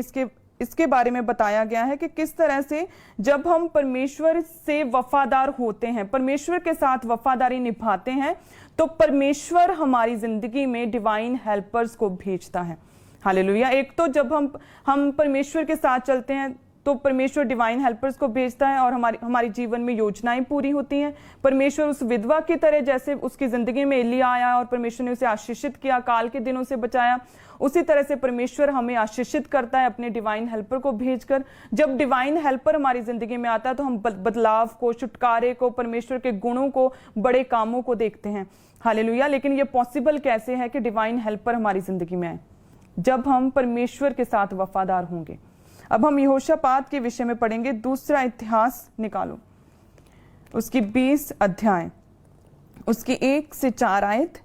इसके बारे में बताया गया है कि किस तरह से जब हम परमेश्वर से वफादार होते हैं, परमेश्वर के साथ वफादारी निभाते हैं, तो परमेश्वर हमारी जिंदगी में डिवाइन हेल्पर्स को भेजता है। हालेलुया। एक तो जब हम परमेश्वर के साथ चलते हैं तो परमेश्वर डिवाइन हेल्पर्स को भेजता है और हमारी जीवन में योजनाएं पूरी होती हैं। परमेश्वर उस विधवा की तरह, जैसे उसकी जिंदगी में एलिया आया और परमेश्वर ने उसे आशीषित किया, काल के दिनों से बचाया, उसी तरह से परमेश्वर हमें आशीषित करता है अपने डिवाइन हेल्पर को भेजकर। जब डिवाइन हेल्पर हमारी जिंदगी में आता है तो हम बदलाव को, छुटकारे को, परमेश्वर के गुणों को, बड़े कामों को देखते हैं। हालेलुया। लेकिन ये पॉसिबल कैसे है कि डिवाइन हेल्पर हमारी जिंदगी में आए? जब हम परमेश्वर के साथ वफादार होंगे। अब हम यहोशापात के विषय में पढ़ेंगे, दूसरा इतिहास निकालो उसकी 20 अध्याय उसकी 1 से 4 आयत।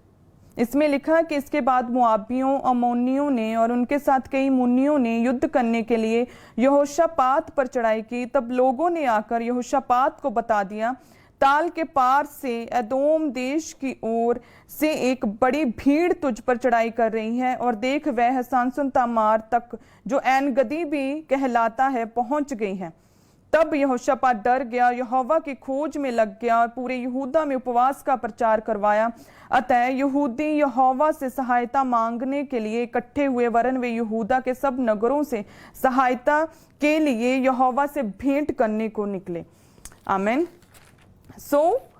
इसमें लिखा है कि इसके बाद मुआबियों, अमोनियों ने और उनके साथ कई मुन्नियों ने युद्ध करने के लिए यहोशापात पर चढ़ाई की। तब लोगों ने आकर यहोशापात को बता दिया, ताल के पार से एदोम देश की ओर से एक बड़ी भीड़ तुझ पर चढ़ाई कर रही है, और देख वह हसानसुन तामार तक, जो एन गदी भी कहलाता है, पहुंच गई है। तब यहोशापात डर गया, यहोवा की खोज में लग गया और पूरे यहूदा में उपवास का प्रचार करवाया। अतः यहूदी यहोवा से सहायता मांगने के लिए इकट्ठे हुए, वरन वे यहूदा के सब नगरों से सहायता के लिए यहोवा से भेंट करने को निकले। आमीन।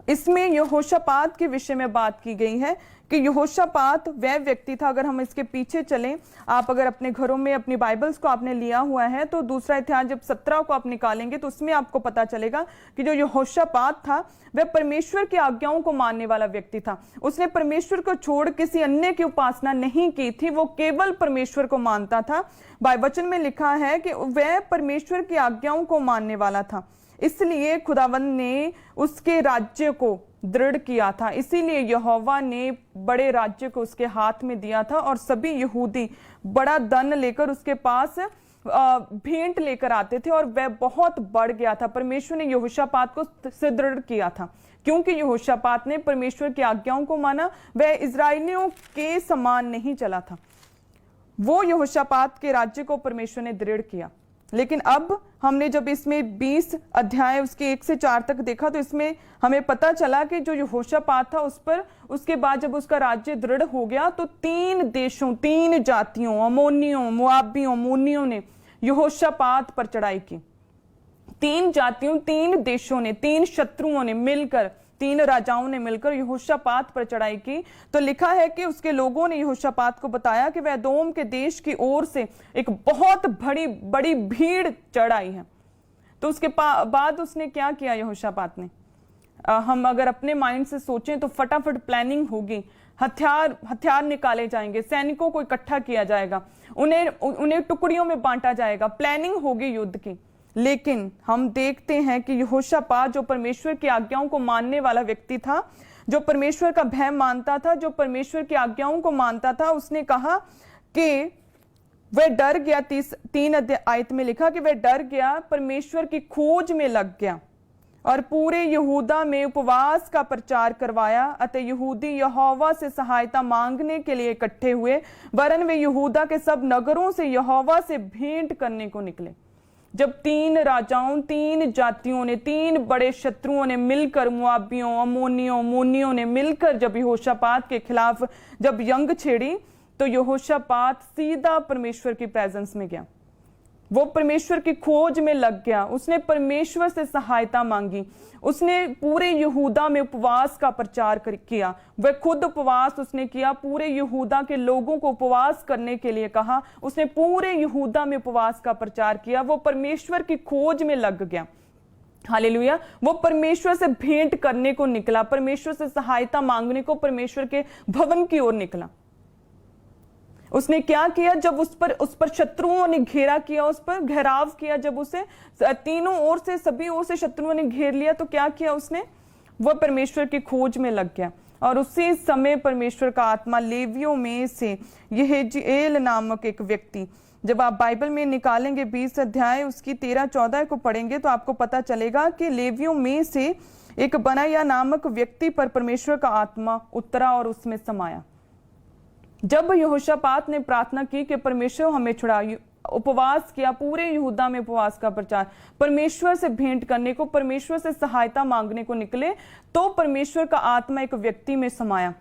इसमें यहोशापात के विषय में बात की गई है कि यहोशापात वह व्यक्ति था। अगर हम इसके पीछे चलें, आप अगर अपने घरों में अपनी बाइबल्स को आपने लिया हुआ है तो दूसरा इतिहास जब 17 को आप निकालेंगे तो उसमें आपको पता चलेगा कि जो यहोशापात था वह परमेश्वर की आज्ञाओं को मानने वाला व्यक्ति था। उसने परमेश्वर को छोड़ किसी अन्य की उपासना नहीं की थी, वो केवल परमेश्वर को मानता था। वचन में लिखा है कि वह परमेश्वर की आज्ञाओं को मानने वाला था, इसलिए खुदावंद ने उसके राज्य को दृढ़ किया था। इसीलिए यहोवा ने बड़े राज्य को उसके हाथ में दिया था और सभी यहूदी बड़ा धन लेकर उसके पास भेंट लेकर आते थे और वह बहुत बढ़ गया था। परमेश्वर ने यहोशापात को सुदृढ़ किया था क्योंकि यहोशापात ने परमेश्वर की आज्ञाओं को माना। वह इजराइलियों के समान नहीं चला था। वो यहोशापात के राज्य को परमेश्वर ने दृढ़ किया। लेकिन अब हमने जब इसमें 20 अध्याय उसके 1 से 4 तक देखा तो इसमें हमें पता चला कि जो यहोशापात था उस पर उसके बाद जब उसका राज्य दृढ़ हो गया तो 3 देशों, 3 जातियों, अमोनियों, मोआबियों, अम्मोनियों ने यहोशापात पर चढ़ाई की। 3 जातियों, 3 देशों ने, 3 शत्रुओं ने मिलकर, 3 राजाओं ने मिलकर यहोशापात पर चढ़ाई की। तो लिखा है कि उसके लोगों ने यहोशापात को बताया कि वह एदोम के देश की ओर से एक बहुत बड़ी भीड़ चढ़ आई है। तो उसके बाद उसने क्या किया यहोशापात ने? हम अगर अपने माइंड से सोचें तो फटाफट प्लानिंग होगी, हथियार निकाले जाएंगे, सैनिकों को इकट्ठा किया जाएगा, उन्हें टुकड़ियों में बांटा जाएगा, प्लानिंग होगी युद्ध की। लेकिन हम देखते हैं कि यहोशापात जो परमेश्वर की आज्ञाओं को मानने वाला व्यक्ति था, जो परमेश्वर का भय मानता था, जो परमेश्वर की आज्ञाओं को मानता था, उसने कहा कि वह डर गया। 3 आयत में लिखा कि वह डर गया, परमेश्वर की खोज में लग गया और पूरे यहूदा में उपवास का प्रचार करवाया। अतः यहूदी यहोवा से सहायता मांगने के लिए इकट्ठे हुए, वरन वे यहूदा के सब नगरों से यहोवा से भेंट करने को निकले। जब 3 राजाओं, 3 जातियों ने, 3 बड़े शत्रुओं ने मिलकर, मोआबियों, अम्मोनियों, मोनियों ने मिलकर जब यहोशापात के खिलाफ जब जंग छेड़ी तो यहोशापात सीधा परमेश्वर की प्रेजेंस में गया। वो परमेश्वर की खोज में लग गया। उसने परमेश्वर से सहायता मांगी। उसने पूरे यहूदा में उपवास का प्रचार किया। वह खुद उपवास उसने किया, पूरे यहूदा के लोगों को उपवास करने के लिए कहा। उसने पूरे यहूदा में उपवास का प्रचार किया। वो परमेश्वर की खोज में लग गया। हालेलुया। वो परमेश्वर से भेंट करने को निकला, परमेश्वर से सहायता मांगने को, परमेश्वर के भवन की ओर निकला। उसने क्या किया? जब उस पर शत्रुओं ने घेरा किया, उस पर घेराव किया, जब उसे तीनों ओर से, सभी ओर से शत्रुओं ने घेर लिया तो क्या किया उसने? वह परमेश्वर की खोज में लग गया। और उसी समय परमेश्वर का आत्मा लेवियों में से यहेजीएल नामक एक व्यक्ति, जब आप बाइबल में निकालेंगे 20 अध्याय उसकी 13-14 को पढ़ेंगे तो आपको पता चलेगा कि लेवियों में से एक बनाया नामक व्यक्ति पर परमेश्वर का आत्मा उतरा और उसमें समाया। जब यहोशापात ने प्रार्थना की कि परमेश्वर हमें छुड़ा, उपवास किया, पूरे यहूदा में उपवास का प्रचार, परमेश्वर से भेंट करने को, परमेश्वर से सहायता मांगने को निकले, तो परमेश्वर का आत्मा एक व्यक्ति में समाया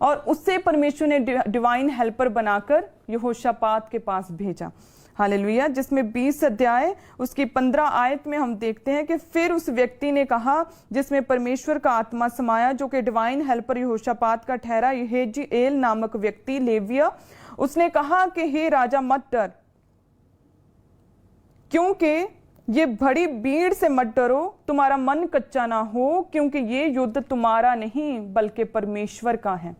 और उससे परमेश्वर ने डिवाइन हेल्पर बनाकर यहोशापात के पास भेजा। हालेलुया। जिसमें 20 अध्याय उसकी 15 आयत में हम देखते हैं कि फिर उस व्यक्ति ने कहा, जिसमें परमेश्वर का आत्मा समाया, जो कि डिवाइन हेल्पर यहोशापात का ठहरा, यहेजीएल नामक व्यक्ति लेविया, उसने कहा कि हे राजा मत डर, क्योंकि ये बड़ी भीड़ से मत डरो, तुम्हारा मन कच्चा ना हो, क्योंकि ये युद्ध तुम्हारा नहीं बल्कि परमेश्वर का है।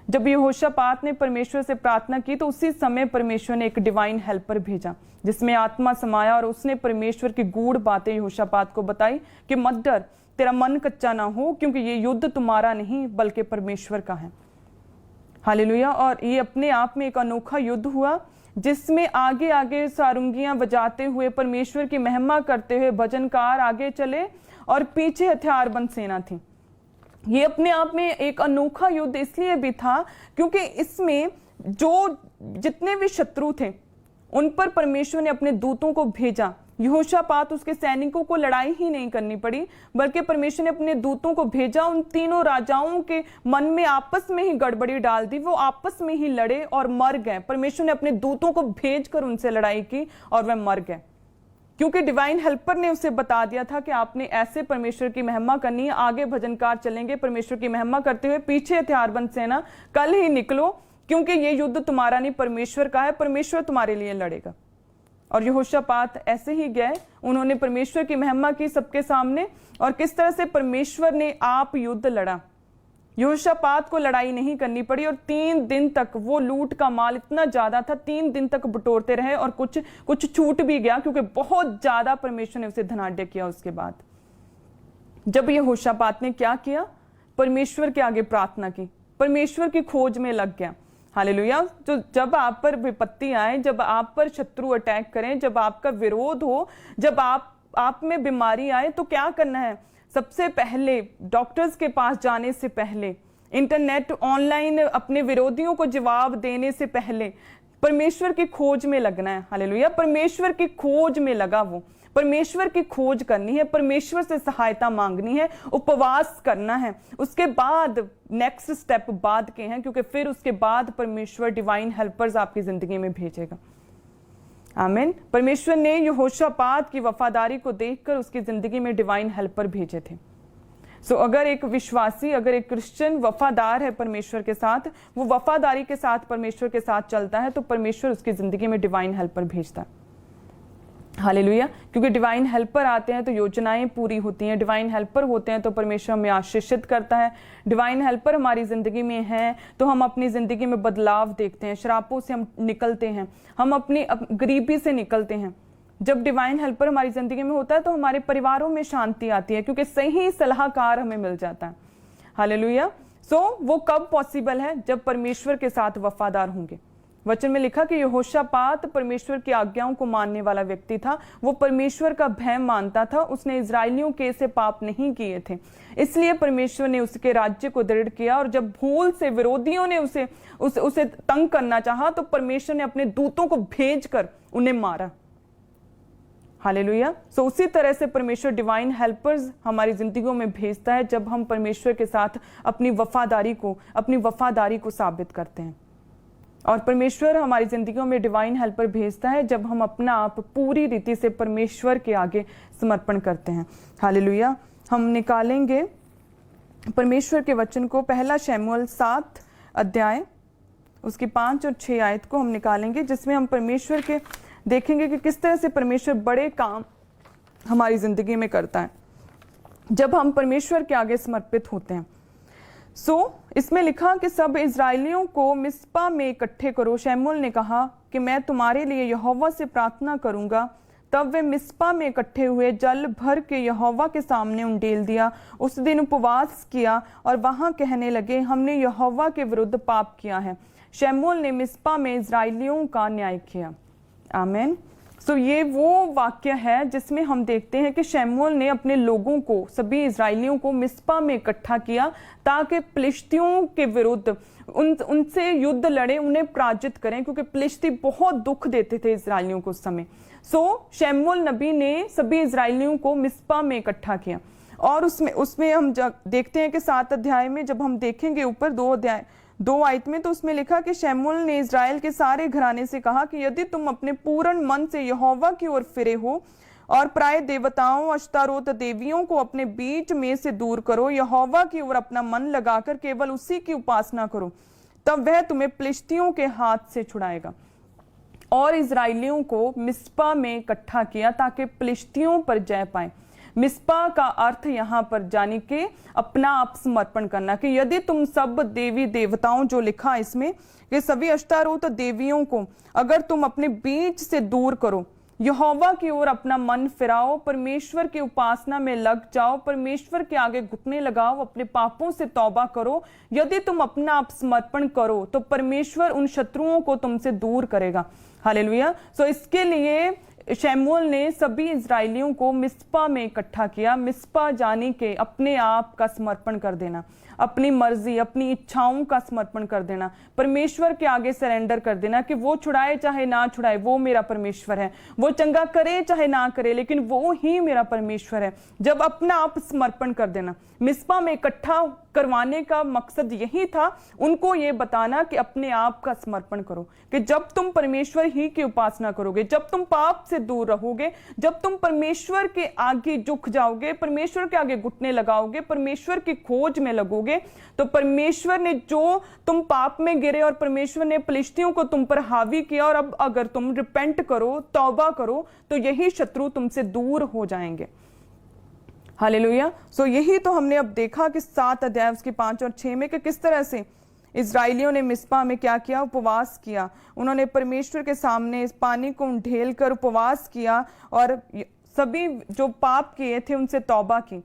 जब यहोशापात ने परमेश्वर से प्रार्थना की तो उसी समय परमेश्वर ने एक डिवाइन हेल्पर भेजा जिसमें आत्मा समाया और उसने परमेश्वर की गूढ़ बातें यहोशापात को बताई कि मत डर, तेरा मन कच्चा ना हो, क्योंकि ये युद्ध तुम्हारा नहीं बल्कि परमेश्वर का है। हालेलुया। और ये अपने आप में एक अनोखा युद्ध हुआ जिसमें आगे आगे सारंगियां बजाते हुए, परमेश्वर की महिमा करते हुए भजनकार आगे चले और पीछे हथियारबंद सेना थी। ये अपने आप में एक अनोखा युद्ध इसलिए भी था क्योंकि इसमें जो जितने भी शत्रु थे उन पर परमेश्वर ने अपने दूतों को भेजा यहोशापात उसके सैनिकों को लड़ाई ही नहीं करनी पड़ी, बल्कि परमेश्वर ने अपने दूतों को भेजा। उन तीनों राजाओं के मन में आपस में ही गड़बड़ी डाल दी, वो आपस में ही लड़े और मर गए। परमेश्वर ने अपने दूतों को भेजकर उनसे लड़ाई की और वह मर गए, क्योंकि डिवाइन हेल्पर ने उसे बता दिया था कि आपने ऐसे परमेश्वर की महिमा करनी है। आगे भजनकार चलेंगे परमेश्वर की महिमा करते हुए, पीछे हथियारबंद सेना, कल ही निकलो, क्योंकि ये युद्ध तुम्हारा नहीं परमेश्वर का है, परमेश्वर तुम्हारे लिए लड़ेगा। और यहोशापात ऐसे ही गए, उन्होंने परमेश्वर की महिमा की सबके सामने, और किस तरह से परमेश्वर ने आप युद्ध लड़ा। यहोशापात को लड़ाई नहीं करनी पड़ी, और 3 दिन तक वो लूट का माल इतना ज्यादा था, 3 दिन तक बटोरते रहे, और कुछ छूट भी गया, क्योंकि बहुत ज्यादा परमेश्वर ने उसे धनाढ्य किया। उसके बाद जब यहोशापात ने क्या किया, परमेश्वर के आगे प्रार्थना की, परमेश्वर की खोज में लग गया। हालेलुया। तो जब आप पर विपत्ति आए, जब आप पर शत्रु अटैक करें, जब आपका विरोध हो, जब आप में बीमारी आए, तो क्या करना है? सबसे पहले डॉक्टर्स के पास जाने से पहले, इंटरनेट ऑनलाइन अपने विरोधियों को जवाब देने से पहले परमेश्वर की खोज में लगना है। हालेलुया। परमेश्वर की खोज में लगा वो, परमेश्वर की खोज करनी है, परमेश्वर से सहायता मांगनी है, उपवास करना है। उसके बाद नेक्स्ट स्टेप बाद के हैं, क्योंकि फिर उसके बाद परमेश्वर डिवाइन हेल्पर्स आपकी जिंदगी में भेजेगा। आमीन। परमेश्वर ने यहोशापात की वफादारी को देखकर उसकी जिंदगी में डिवाइन हेल्पर भेजे थे। सो अगर एक विश्वासी, अगर एक क्रिश्चियन वफादार है परमेश्वर के साथ, वो वफादारी के साथ परमेश्वर के साथ चलता है, तो परमेश्वर उसकी जिंदगी में डिवाइन हेल्पर भेजता है। हालेलुया। क्योंकि डिवाइन हेल्पर आते हैं तो योजनाएं पूरी होती हैं, डिवाइन हेल्पर होते हैं तो परमेश्वर हमें आशीषित करता है। डिवाइन हेल्पर हमारी जिंदगी में है तो हम अपनी जिंदगी में बदलाव देखते हैं, शरापों से हम निकलते हैं, हम अपनी गरीबी से निकलते हैं। जब डिवाइन हेल्पर हमारी जिंदगी में होता है तो हमारे परिवारों में शांति आती है, क्योंकि सही सलाहकार हमें मिल जाता है। हालेलुया। सो वो कब पॉसिबल है? जब परमेश्वर के साथ वफादार होंगे। वचन में लिखा कि यहोशापात परमेश्वर की आज्ञाओं को मानने वाला व्यक्ति था, वो परमेश्वर का भय मानता था, उसने इजरायलियों के से पाप नहीं किए थे, इसलिए परमेश्वर ने उसके राज्य को दृढ़ किया। और जब भूल से विरोधियों ने उसे तंग करना चाहा, तो परमेश्वर ने अपने दूतों को भेजकर उन्हें मारा। हालेलुया। सो उसी तरह से परमेश्वर डिवाइन हेल्पर्स हमारी जिंदगियों में भेजता है, जब हम परमेश्वर के साथ अपनी वफादारी को साबित करते हैं। और परमेश्वर हमारी जिंदगियों में डिवाइन हेल्पर भेजता है जब हम अपना आप पूरी रीति से परमेश्वर के आगे समर्पण करते हैं। हालेलुया। हम निकालेंगे परमेश्वर के वचन को, पहला शमूएल 7 अध्याय उसकी 5 और 6 आयत को हम निकालेंगे, जिसमें हम परमेश्वर के देखेंगे कि किस तरह से परमेश्वर बड़े काम हमारी जिंदगी में करता है जब हम परमेश्वर के आगे समर्पित होते हैं। इसमें लिखा कि सब इजरायलियों को मिस्पा में इकट्ठे करो। शमूएल ने कहा कि मैं तुम्हारे लिए यहोवा से प्रार्थना करूंगा। तब वे मिस्पा में इकट्ठे हुए, जल भर के यहोवा के सामने उंडेल दिया। उस दिन उपवास किया और वहां कहने लगे, हमने यहोवा के विरुद्ध पाप किया है। शमूएल ने मिस्पा में इजरायलियों का न्याय किया। आमीन। ये वो वाक्य है जिसमें हम देखते हैं कि शमूएल ने अपने लोगों को, सभी इजरायलियों को मिस्पा में इकट्ठा किया ताकि फिलिस्तियों के विरुद्ध उनसे युद्ध लड़े, उन्हें पराजित करें, क्योंकि फिलिस्ती बहुत दुख देते थे इजरायलियों को उस समय। शमूएल नबी ने सभी इजरायलियों को मिस्पा में इकट्ठा किया। और उसमें हम देखते हैं कि 7 अध्याय में जब हम देखेंगे ऊपर 2 आयत में, तो उसमें लिखा कि शमूएल ने इजराइल के सारे घराने से कहा कि यदि तुम अपने पूर्ण मन से यहोवा की ओर फिरे हो और प्राय देवताओं अश्तारोत देवियों को अपने बीच में से दूर करो, यहोवा की ओर अपना मन लगाकर केवल उसी की उपासना करो, तब वह तुम्हें फिलिस्तियों के हाथ से छुड़ाएगा। और इजराइलियों को मिस्पा में इकट्ठा किया ताकि फिलिस्तियों पर जय पाए। मिस्पा का अर्थ यहाँ पर जानी के अपना आप समर्पण करना, कि यदि तुम सब देवी देवताओं, जो लिखा इसमें कि सभी अश्तारोत देवियों को अगर तुम अपने बीच से दूर करो, यहोवा की ओर अपना मन फिराओ, परमेश्वर की उपासना में लग जाओ, परमेश्वर के आगे घुटने लगाओ, अपने पापों से तौबा करो, यदि तुम अपना आप समर्पण करो, तो परमेश्वर उन शत्रुओं को तुमसे दूर करेगा। हालेलुया। इसके लिए शमूएल ने सभी इजरायलियों को मिस्पा में इकट्ठा किया। मिस्पा जाने के अपने आप का समर्पण कर देना, अपनी मर्जी, अपनी इच्छाओं का समर्पण कर देना, परमेश्वर के आगे सरेंडर कर देना कि वो छुड़ाए चाहे ना छुड़ाए, वो मेरा परमेश्वर है, वो चंगा करे चाहे ना करे, लेकिन वो ही मेरा परमेश्वर है। जब अपना आप समर्पण कर देना, मिस्पा में इकट्ठा करवाने का मकसद यही था, उनको ये बताना कि अपने आप का समर्पण करो, कि जब तुम परमेश्वर ही की उपासना करोगे, जब तुम पाप से दूर रहोगे, जब तुम परमेश्वर के आगे झुक जाओगे, परमेश्वर के आगे घुटने लगाओगे, परमेश्वर की खोज में लगोगे, तो परमेश्वर ने जो तुम पाप में गिरे और परमेश्वर ने पलिश्तियों को तुम पर हावी किया, और अब अगर तुम रिपेंट करो, तौबा करो, तो यही शत्रु तुमसे दूर हो जाएंगे। हालेलुया। सो यही तो हमने अब देखा कि 7 अध्याय उसके 5 और 6 में कि किस तरह से इजराइलियों ने मिस्पा में क्या किया, उपवास किया। उन्होंने परमेश्वर के सामने इस पानी को ढेल कर उपवास किया और सभी जो पाप किए थे उनसे तौबा की।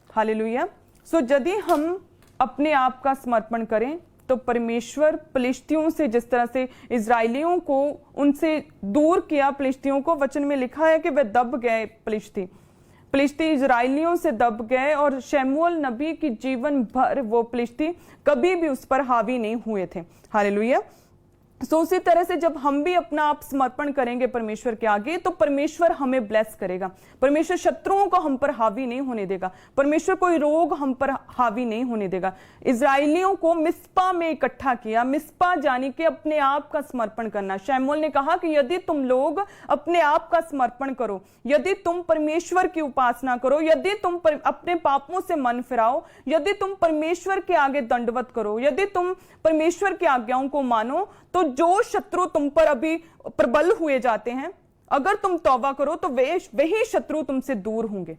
हालेलुया। सो यदि हम अपने आप का समर्पण करें तो परमेश्वर पलिश्तियों से, जिस तरह से इजराइलियों को उनसे दूर किया, पलिश्तियों को, वचन में लिखा है कि वे दब गए, पलिश्ती इजराइलियों से दब गए, और शमूएल नबी की जीवन भर वो पलिश्ती कभी भी उस पर हावी नहीं हुए थे। हालेलुया। सो उसी तरह से जब हम भी अपना आप समर्पण करेंगे परमेश्वर के आगे, तो परमेश्वर हमें ब्लेस करेगा। परमेश्वर शत्रुओं को हम पर हावी नहीं होने देगा, परमेश्वर कोई रोग हम पर हावी नहीं होने देगा। इजराइलियों को मिस्पा में इकट्ठा किया, मिस्पा जानी कि अपने आप का समर्पण करना। शमूएल ने कहा कि यदि तुम लोग अपने आप का समर्पण करो, यदि तुम परमेश्वर की उपासना करो, यदि तुम अपने पापों से मन फिराओ, यदि तुम परमेश्वर के आगे दंडवत करो, यदि तुम परमेश्वर की आज्ञाओं को मानो, तो जो शत्रु तुम पर अभी प्रबल हुए जाते हैं, अगर तुम तौबा करो तो वही शत्रु तुमसे दूर होंगे।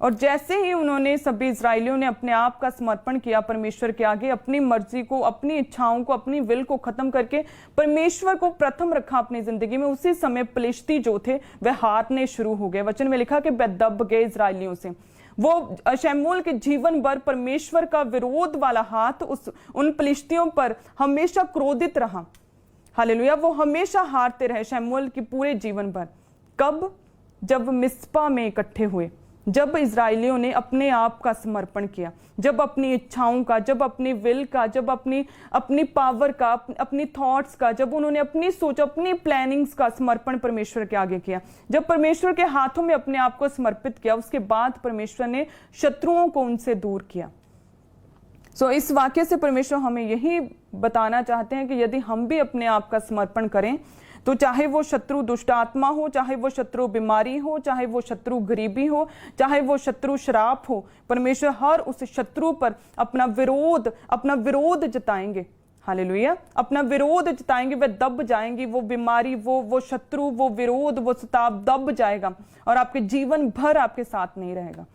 और जैसे ही उन्होंने, सभी इजराइलियों ने अपने आप का समर्पण किया परमेश्वर के आगे, अपनी मर्जी को, अपनी इच्छाओं को, अपनी विल को खत्म करके परमेश्वर को प्रथम रखा अपनी जिंदगी में, उसी समय पलिश्ती जो थे वह हारने शुरू हो गए। वचन में लिखा कि वे दब गए इजराइलियों से। वो शमूएल के जीवन भर परमेश्वर का विरोध वाला हाथ उन पलिश्तियों पर हमेशा क्रोधित रहा। हालेलुया। वो हमेशा हारते रहे शमूएल की पूरे जीवन भर। कब? जब मिस्पा में इकट्ठे हुए, जब इजराइलियों ने अपने आप का समर्पण किया, जब अपनी इच्छाओं का, जब अपनी विल का, जब अपनी पावर का, अपनी थॉट्स का, जब उन्होंने अपनी सोच, अपनी प्लानिंग्स का समर्पण परमेश्वर के आगे किया, जब परमेश्वर के हाथों में अपने आप को समर्पित किया, उसके बाद परमेश्वर ने शत्रुओं को उनसे दूर किया। सो इस वाक्य से परमेश्वर हमें यही बताना चाहते हैं कि यदि हम भी अपने आप का समर्पण करें, तो चाहे वो शत्रु दुष्ट आत्मा हो, चाहे वो शत्रु बीमारी हो, चाहे वो शत्रु गरीबी हो, चाहे वो शत्रु शराब हो, परमेश्वर हर उस शत्रु पर अपना विरोध जताएंगे। हालेलुया। अपना विरोध जताएंगे, वे दब जाएंगी, वो बीमारी, वो शत्रु, वो विरोध, वो सताव दब जाएगा और आपके जीवन भर आपके साथ नहीं रहेगा।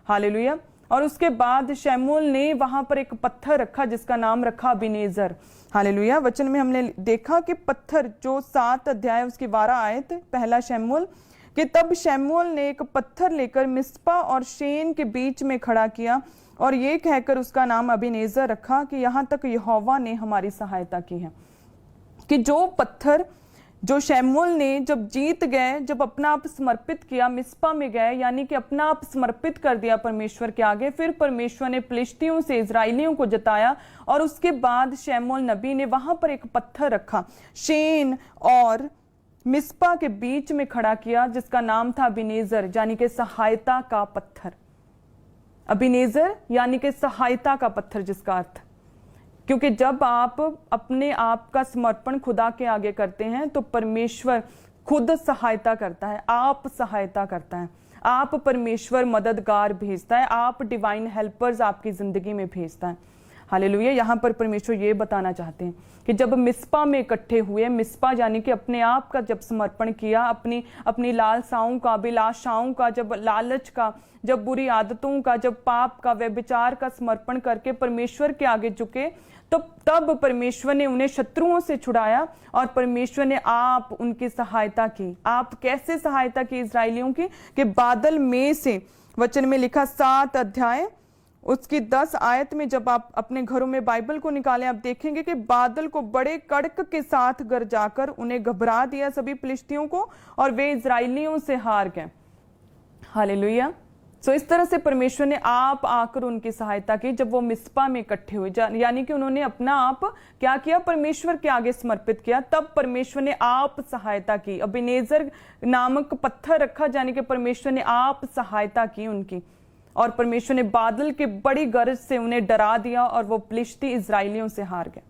हालेलुया। और उसके बाद शमूएल ने वहां पर एक पत्थर रखा जिसका नाम रखा अबीनेजर। हालेलुया। वचन में हमने देखा कि पत्थर, जो 7 अध्याय उसकी 12 आयत, पहला शमूएल, कि तब शमूएल ने एक पत्थर लेकर मिस्पा और शेन के बीच में खड़ा किया और ये कहकर उसका नाम अबीनेजर रखा कि यहाँ तक यहोवा ने हमारी सहायता की है। कि जो पत्थर, जो शमूएल ने जब जीत गए, जब अपना आप समर्पित किया, मिस्पा में गए, यानी कि अपना आप समर्पित कर दिया परमेश्वर के आगे, फिर परमेश्वर ने पलिश्तियों से इजराइलियों को जताया और उसके बाद शमूएल नबी ने वहां पर एक पत्थर रखा, शेन और मिस्पा के बीच में खड़ा किया, जिसका नाम था अबीनेजर, यानी कि सहायता का पत्थर। अबीनेजर यानी कि सहायता का पत्थर, जिसका अर्थ, क्योंकि जब आप अपने आप का समर्पण खुदा के आगे करते हैं तो परमेश्वर खुद सहायता करता है, आप सहायता करता है, आप परमेश्वर मददगार भेजता है, आप डिवाइन हेल्पर्स आपकी जिंदगी में भेजता है। हालेलुया। यहाँ पर परमेश्वर ये बताना चाहते हैं कि जब मिस्पा में इकट्ठे हुए, मिस्पा यानी कि अपने आप का जब समर्पण किया, अपनी लालसाओं का, अभिलाषाओं का, जब लालच का, जब बुरी आदतों का, जब पाप का, व्यभिचार का समर्पण करके परमेश्वर के आगे झुके, तो तब परमेश्वर ने उन्हें शत्रुओं से छुड़ाया और परमेश्वर ने आप उनकी सहायता की। आप कैसे सहायता की इजराइलियों की? कि बादल में से, वचन में लिखा 7 अध्याय उसकी 10 आयत में, जब आप अपने घरों में बाइबल को निकालें, आप देखेंगे कि बादल को बड़े कड़क के साथ गरजाकर उन्हें घबरा दिया सभी फिलिश्तियों को, और वे इजराइलियों से हार गए। हालेलुया। इस तरह से परमेश्वर ने आप आकर उनकी सहायता की। जब वो मिस्पा में इकट्ठे हुए, यानी कि उन्होंने अपना आप क्या किया, परमेश्वर के आगे समर्पित किया, तब परमेश्वर ने आप सहायता की। अबेनेजर नामक पत्थर रखा, यानी कि परमेश्वर ने आप सहायता की उनकी, और परमेश्वर ने बादल की बड़ी गरज से उन्हें डरा दिया और वो फिलिस्ती इजराइलियों से हार गए।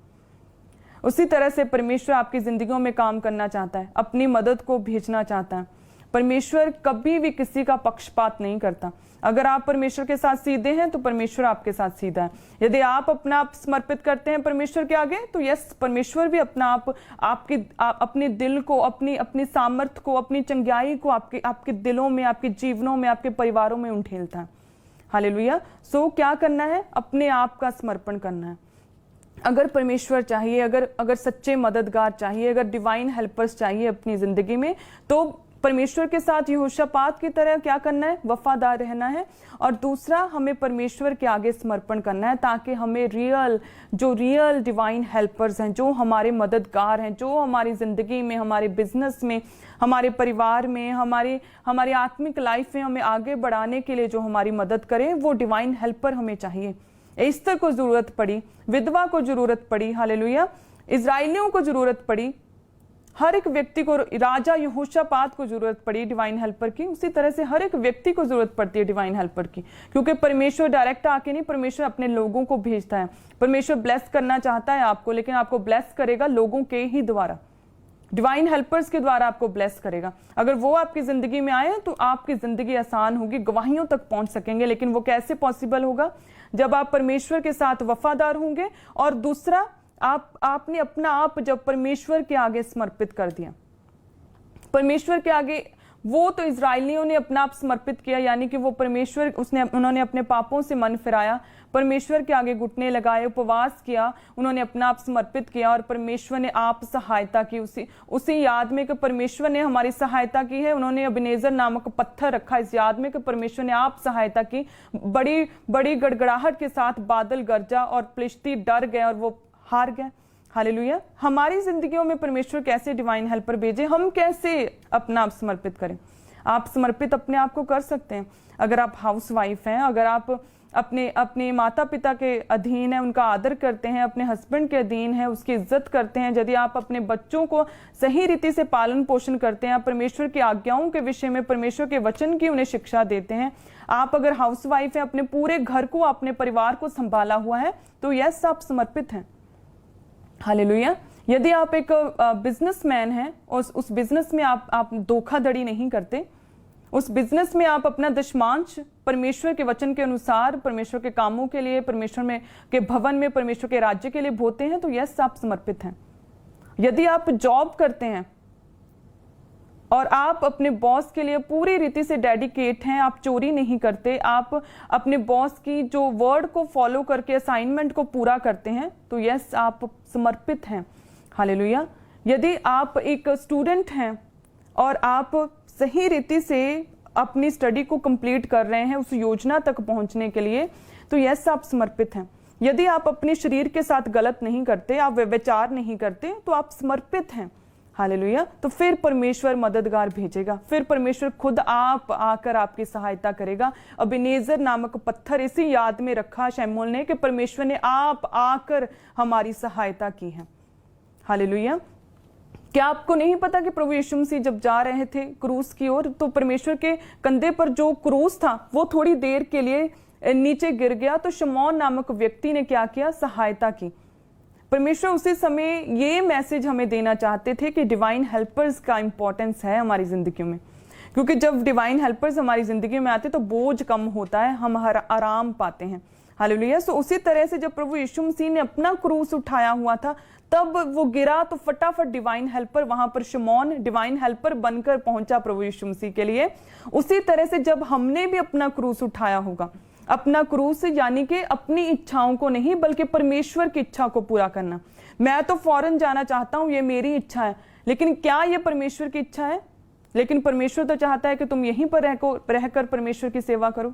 उसी तरह से परमेश्वर आपकी जिंदगियों में काम करना चाहता है, अपनी मदद को भेजना चाहता है। परमेश्वर कभी भी किसी का पक्षपात नहीं करता। अगर आप परमेश्वर के साथ सीधे हैं तो परमेश्वर आपके साथ सीधा है। यदि आप अपना आप समर्पित करते हैं परमेश्वर के आगे, तो यस, परमेश्वर भी अपना अपने दिल को, अपनी सामर्थ्य को, अपनी चंगाई को आपके दिलों में, आपके जीवनों में, आपके परिवारों में उंडेलता है। हालेलुया। सो क्या करना है, अपने आप का समर्पण करना है। अगर परमेश्वर चाहिए, अगर सच्चे मददगार चाहिए, अगर डिवाइन हेल्पर्स चाहिए अपनी जिंदगी में, तो परमेश्वर के साथ यहोशापात की तरह क्या करना है, वफादार रहना है। और दूसरा, हमें परमेश्वर के आगे समर्पण करना है, ताकि हमें रियल डिवाइन हेल्पर्स हैं, जो हमारे मददगार हैं, जो हमारी जिंदगी में, हमारे बिजनेस में, हमारे परिवार में, हमारी आत्मिक लाइफ में हमें आगे बढ़ाने के लिए जो हमारी मदद करें, वो डिवाइन हेल्पर हमें चाहिए। एस्तर को जरूरत पड़ी, विधवा को जरूरत पड़ी, हालेलुया, इजराइलियों को जरूरत पड़ी, हर एक व्यक्ति को, राजा यहोशापात को जरूरत पड़ी डिवाइन हेल्पर की। उसी तरह से हर एक व्यक्ति को जरूरत पड़ती है डिवाइन हेल्पर की, क्योंकि परमेश्वर डायरेक्ट आके नहीं, परमेश्वर अपने लोगों को भेजता है। परमेश्वर ब्लेस करना चाहता है आपको, लेकिन आपको ब्लेस करेगा लोगों के ही द्वारा, डिवाइन हेल्पर्स के द्वारा आपको ब्लेस करेगा। अगर वो आपकी जिंदगी में आए तो आपकी जिंदगी आसान होगी, गवाहियों तक पहुंच सकेंगे। लेकिन वो कैसे पॉसिबल होगा, जब आप परमेश्वर के साथ वफादार होंगे, और दूसरा, आपने अपना आप जब परमेश्वर के आगे समर्पित कर दिया। परमेश्वर के आगे, वो तो इजराइलियों ने अपना आप समर्पित किया, यानी कि वो परमेश्वर, उन्होंने अपने पापों से मन फिराया, परमेश्वर के आगे घुटने लगाए, उपवास किया, उन्होंने अपना आप समर्पित किया, और परमेश्वर ने आप सहायता की। उसी याद में कि परमेश्वर ने हमारी सहायता की है, उन्होंने अबेनेजर नामक पत्थर रखा, इस याद में कि परमेश्वर ने आप सहायता की। बड़ी बड़ी गड़गड़ाहट के साथ बादल गरजा और फिलिस्ती डर गए और वो हार गए। हालेलुया। हमारी जिंदगियों में परमेश्वर कैसे डिवाइन हेल्पर भेजे, हम कैसे अपना आप समर्पित करें। आप समर्पित अपने आप को कर सकते हैं। अगर आप हाउस वाइफ हैं, अगर आप अपने माता पिता के अधीन है, उनका आदर करते हैं, अपने हस्बैंड के अधीन है, उसकी इज्जत करते हैं, यदि आप अपने बच्चों को सही रीति से पालन पोषण करते हैं, परमेश्वर की आज्ञाओं के विषय में, परमेश्वर के वचन की उन्हें शिक्षा देते हैं, आप अगर हाउस वाइफ हैं, अपने पूरे घर को, अपने परिवार को संभाला हुआ है, तो यस, आप समर्पित हैं। हालेलुया। यदि आप एक बिजनेसमैन हैं, उस बिजनेस में आप धोखाधड़ी नहीं करते, उस बिजनेस में आप अपना दशमांश परमेश्वर के वचन के अनुसार, परमेश्वर के कामों के लिए, परमेश्वर के भवन में, परमेश्वर के राज्य के लिए बोते हैं, तो यस, आप समर्पित हैं। यदि आप जॉब करते हैं और आप अपने बॉस के लिए पूरी रीति से डेडिकेट हैं, आप चोरी नहीं करते, आप अपने बॉस की जो वर्ड को फॉलो करके असाइनमेंट को पूरा करते हैं, तो यस, आप समर्पित हैं। हालेलुया। यदि आप एक स्टूडेंट हैं और आप सही रीति से अपनी स्टडी को कंप्लीट कर रहे हैं उस योजना तक पहुंचने के लिए, तो यस, आप समर्पित हैं। यदि आप अपने शरीर के साथ गलत नहीं करते, आप व्यभिचार नहीं करते, तो आप समर्पित हैं। हालेलुया। तो फिर परमेश्वर मददगार भेजेगा, फिर परमेश्वर खुद आप आकर आपकी सहायता करेगा। अबेनेजर नामक पत्थर इसी याद में रखा शमूएल ने कि परमेश्वर ने आप आकर हमारी सहायता की है। हालेलुया। क्या आपको नहीं पता कि प्रभु यीशु मसीह जब जा रहे थे क्रूस की ओर, तो परमेश्वर के कंधे पर जो क्रूस था वो थोड़ी देर के लिए नीचे गिर गया, तो शमौन नामक व्यक्ति ने क्या किया, सहायता की। परमेश्वर उसी समय ये मैसेज हमें देना चाहते थे कि डिवाइन हेल्पर्स का इंपॉर्टेंस है हमारी जिंदगी में, क्योंकि जब डिवाइन हेल्पर्स हमारी जिंदगी में आते तो बोझ कम होता है, हम आराम पाते हैं। हालेलुया। सो उसी तरह से जब प्रभु यीशु मसीह ने अपना क्रूस उठाया हुआ था, तब वो गिरा तो फटाफट डिवाइन हेल्पर वहां पर, शमौन डिवाइन हेल्पर बनकर पहुंचा प्रभु यीशु मसीह के लिए। उसी तरह से जब हमने भी अपना क्रूस उठाया होगा, अपना क्रूस यानी कि अपनी इच्छाओं को नहीं बल्कि परमेश्वर की इच्छा को पूरा करना। मैं तो फौरन जाना चाहता हूं, ये मेरी इच्छा है, लेकिन क्या ये परमेश्वर की इच्छा है? लेकिन परमेश्वर तो चाहता है कि तुम यहीं पर रहकर परमेश्वर की सेवा करो।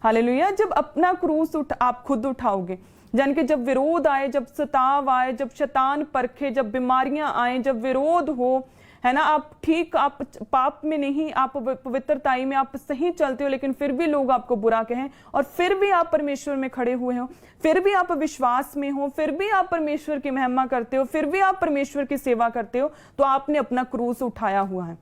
हालेलुया। जब अपना क्रूस आप खुद उठाओगे, यानी कि जब विरोध आए, जब सताव आए, जब शैतान परखे, जब बीमारियां आए, जब विरोध हो, है ना, आप ठीक, आप पाप में नहीं, आप पवित्रताई में आप सही चलते हो, लेकिन फिर भी लोग आपको बुरा कहें और फिर भी आप परमेश्वर में खड़े हुए हो, फिर भी आप विश्वास में हो, फिर भी आप परमेश्वर की महिमा करते हो, फिर भी आप परमेश्वर की सेवा करते हो, तो आपने अपना क्रूस उठाया हुआ है।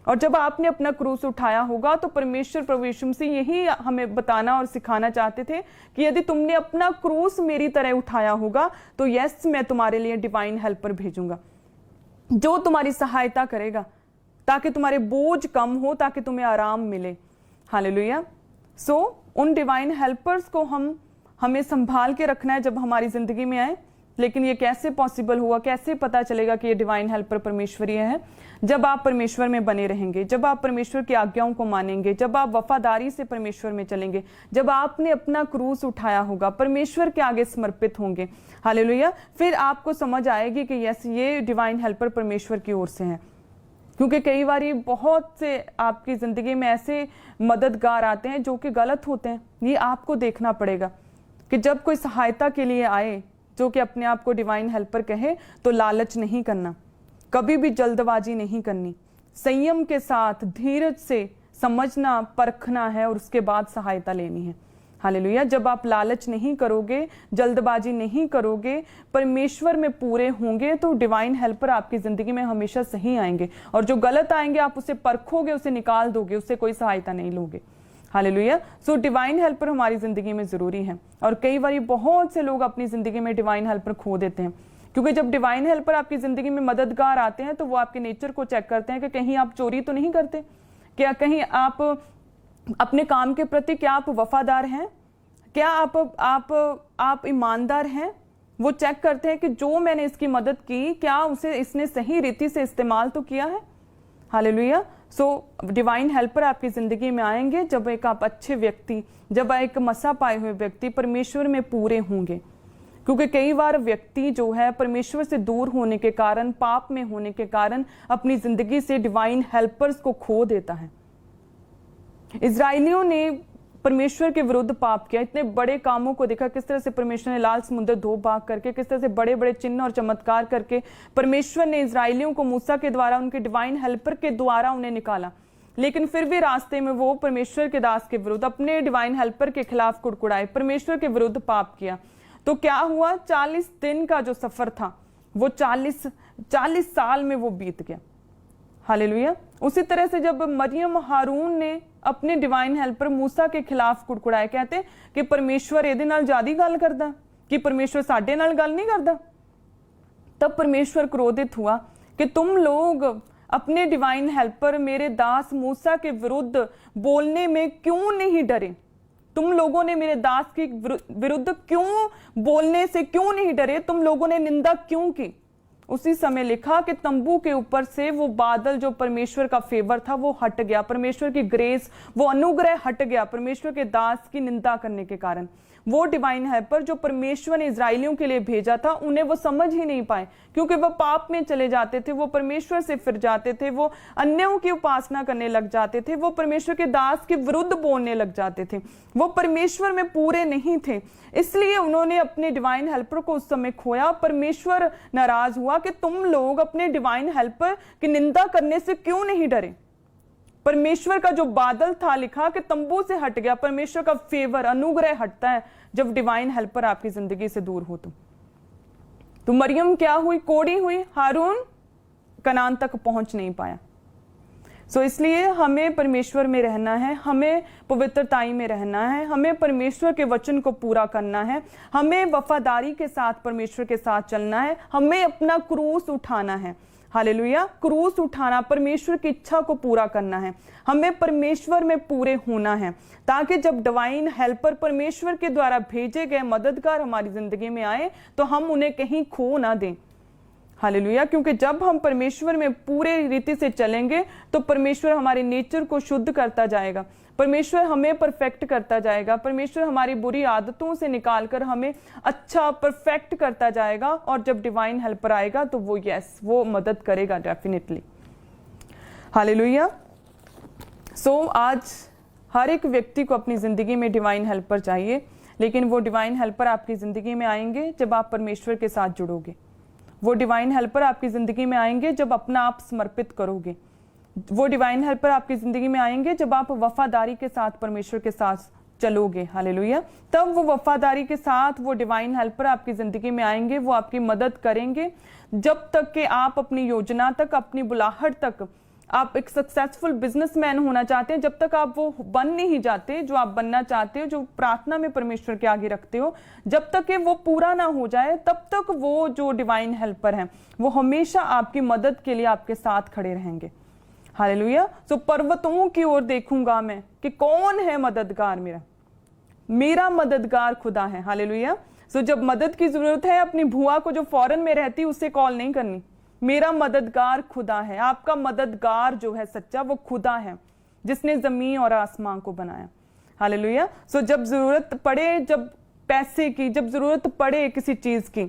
और जब आपने अपना क्रूस उठाया होगा तो परमेश्वर प्रभु यीशु मसीह यही हमें बताना और सिखाना चाहते थे कि यदि तुमने अपना क्रूस मेरी तरह उठाया होगा तो यस, मैं तुम्हारे लिए डिवाइन हेल्पर भेजूंगा जो तुम्हारी सहायता करेगा, ताकि तुम्हारे बोझ कम हो, ताकि तुम्हें आराम मिले। हालेलुया। सो उन डिवाइन हेल्पर्स को हमें संभाल के रखना है जब हमारी जिंदगी में आए। लेकिन ये कैसे पॉसिबल हुआ, कैसे पता चलेगा कि ये डिवाइन हेल्पर परमेश्वरीय है? जब आप परमेश्वर में बने रहेंगे, जब आप परमेश्वर की आज्ञाओं को मानेंगे, जब आप वफादारी से परमेश्वर में चलेंगे, जब आपने अपना क्रूस उठाया होगा, परमेश्वर के आगे समर्पित होंगे। हालेलुया। फिर आपको समझ आएगी कि यस, ये डिवाइन हेल्पर परमेश्वर की ओर से है। क्योंकि कई बार बहुत से आपकी जिंदगी में ऐसे मददगार आते हैं जो कि गलत होते हैं। ये आपको देखना पड़ेगा कि जब कोई सहायता के लिए आए जो कि अपने आप को डिवाइन हेल्पर कहे, तो लालच नहीं करना, कभी भी जल्दबाजी नहीं करनी, संयम के साथ धीरज से समझना, परखना है और उसके बाद सहायता लेनी है। हालेलुया। जब आप लालच नहीं करोगे, जल्दबाजी नहीं करोगे, परमेश्वर में पूरे होंगे, तो डिवाइन हेल्पर आपकी जिंदगी में हमेशा सही आएंगे। और जो गलत आएंगे आप उसे परखोगे, उसे निकाल दोगे, उससे कोई सहायता नहीं लोगे। हालेलुया। सो डिवाइन हेल्पर हमारी जिंदगी में जरूरी है। और कई बार बहुत से लोग अपनी जिंदगी में डिवाइन हेल्पर खो देते हैं, क्योंकि जब डिवाइन हेल्पर आपकी जिंदगी में मददगार आते हैं तो वो आपके नेचर को चेक करते हैं कि कहीं आप चोरी तो नहीं करते, क्या कहीं आप अपने काम के प्रति क्या आप वफादार हैं, क्या आप ईमानदार हैं। वो चेक करते हैं कि जो मैंने इसकी मदद की, क्या उसे इसने सही रीति से इस्तेमाल तो किया है। हालेलुया। सो डिवाइन हेल्पर आपकी जिंदगी में आएंगे जब एक आप अच्छे व्यक्ति, जब एक मसा पाए हुए व्यक्ति परमेश्वर में पूरे होंगे। क्योंकि कई बार व्यक्ति जो है परमेश्वर से दूर होने के कारण, पाप में होने के कारण अपनी जिंदगी से डिवाइन हेल्पर्स को खो देता है। इजराइलियों ने परमेश्वर के विरुद्ध पाप किया, इतने बड़े कामों को देखा, किस तरह से परमेश्वर ने लाल समुद्र 2 भाग करके, किस तरह से बड़े बड़े चिन्ह और चमत्कार करके परमेश्वर ने इजराइलियों को मूसा के द्वारा, उनके डिवाइन हेल्पर के द्वारा उन्हें निकाला। लेकिन फिर भी रास्ते में वो परमेश्वर के दास के विरुद्ध, अपने डिवाइन हेल्पर के खिलाफ कुड़कुड़ाए, परमेश्वर के विरुद्ध पाप किया। तो क्या हुआ? 40 दिन का जो सफर था वो 40 साल में वो बीत गया। हालेलुया। उसी तरह से जब मरियम हारून ने अपने डिवाइन हेल्पर मूसा के खिलाफ कुड़कुड़ाए, कहते कि परमेश्वर ਇਹਦੇ ਨਾਲ ਜ਼ਿਆਦਾ ਗੱਲ करदा, कि परमेश्वर साडे नाल गल नहीं करदा। तब परमेश्वर क्रोधित हुआ कि तुम लोग अपने डिवाइन हेल्पर मेरे दास मूसा के विरुद्ध बोलने में क्यों नहीं डरे? तुम लोगों ने मेरे दास के विरुद्ध क्यों बोलने से क्यों नहीं डरे? तुम लोगों ने निंदा क्यों की? उसी समय लिखा कि तंबू के ऊपर से वो बादल, जो परमेश्वर का फेवर था, वो हट गया। परमेश्वर की ग्रेस, वो अनुग्रह हट गया परमेश्वर के दास की निंदा करने के कारण। वो डिवाइन हेल्पर जो परमेश्वर ने इजराइलियों के लिए भेजा था, उन्हें वो समझ ही नहीं पाए, क्योंकि वो पाप में चले जाते थे, वो परमेश्वर से फिर जाते थे, वो अन्यों की उपासना करने लग जाते थे, वो परमेश्वर के दास के विरुद्ध बोलने लग जाते थे, वो परमेश्वर में पूरे नहीं थे। इसलिए उन्होंने अपने डिवाइन हेल्पर को उस समय खोया। परमेश्वर नाराज हुआ कि तुम लोग अपने डिवाइन हेल्पर की निंदा करने से क्यों नहीं डरे? परमेश्वर का जो बादल था, लिखा कि तंबू से हट गया। परमेश्वर का फेवर, अनुग्रह हटता है जब डिवाइन हेल्पर आपकी जिंदगी से दूर हो। तो मरियम क्या हुई? कोड़ी हुई। हारून कनान तक पहुंच नहीं पाया। सो इसलिए हमें परमेश्वर में रहना है, हमें पवित्रताई में रहना है, हमें परमेश्वर के वचन को पूरा करना है, हमें वफादारी के साथ परमेश्वर के साथ चलना है, हमें अपना क्रूस उठाना है। हालेलुया। क्रूस उठाना, परमेश्वर की इच्छा को पूरा करना है, हमें परमेश्वर में पूरे होना है, ताकि जब डिवाइन हेल्पर परमेश्वर के द्वारा भेजे गए मददगार हमारी जिंदगी में आए तो हम उन्हें कहीं खो ना दें। हालेलुया। क्योंकि जब हम परमेश्वर में पूरे रीति से चलेंगे तो परमेश्वर हमारे नेचर को शुद्ध करता जाएगा, परमेश्वर हमें परफेक्ट करता जाएगा, परमेश्वर हमारी बुरी आदतों से निकालकर हमें अच्छा परफेक्ट करता जाएगा। और जब डिवाइन हेल्पर आएगा तो वो वो मदद करेगा डेफिनेटली। हालेलुया। सो आज हर एक व्यक्ति को अपनी जिंदगी में डिवाइन हेल्पर चाहिए, लेकिन वो डिवाइन हेल्पर आपकी जिंदगी में आएंगे जब आप परमेश्वर के साथ जुड़ोगे। वो डिवाइन हेल्पर आपकी ज़िंदगी में आएंगे जब अपना आप समर्पित करोगे। वो डिवाइन हेल्पर आपकी ज़िंदगी में आएंगे जब आप वफादारी के साथ परमेश्वर के साथ चलोगे। हालेलुया। तब वो वफादारी के साथ वो डिवाइन हेल्पर आपकी ज़िंदगी में आएंगे, वो आपकी मदद करेंगे जब तक कि आप अपनी योजना तक, अपनी बुलाहट तक, आप एक सक्सेसफुल बिजनेसमैन होना चाहते हैं, जब तक आप वो बन नहीं जाते जो आप बनना चाहते हो, जो प्रार्थना में परमेश्वर के आगे रखते हो, जब तक कि वो पूरा ना हो जाए, तब तक वो जो डिवाइन हेल्पर हैं वो हमेशा आपकी मदद के लिए आपके साथ खड़े रहेंगे। हालेलुया। सो पर्वतों की ओर देखूंगा मैं कि कौन है मददगार मेरा, मेरा मददगार खुदा है। हालेलुया। सो जब मदद की जरूरत है, अपनी भुआ को जो फॉरेन में रहती है उससे कॉल नहीं करनी, मेरा मददगार खुदा है। आपका मददगार जो है सच्चा वो खुदा है, जिसने जमीन और आसमान को बनाया। हालेलुया। सो जब जरूरत पड़े, जब पैसे की जब जरूरत पड़े किसी चीज की,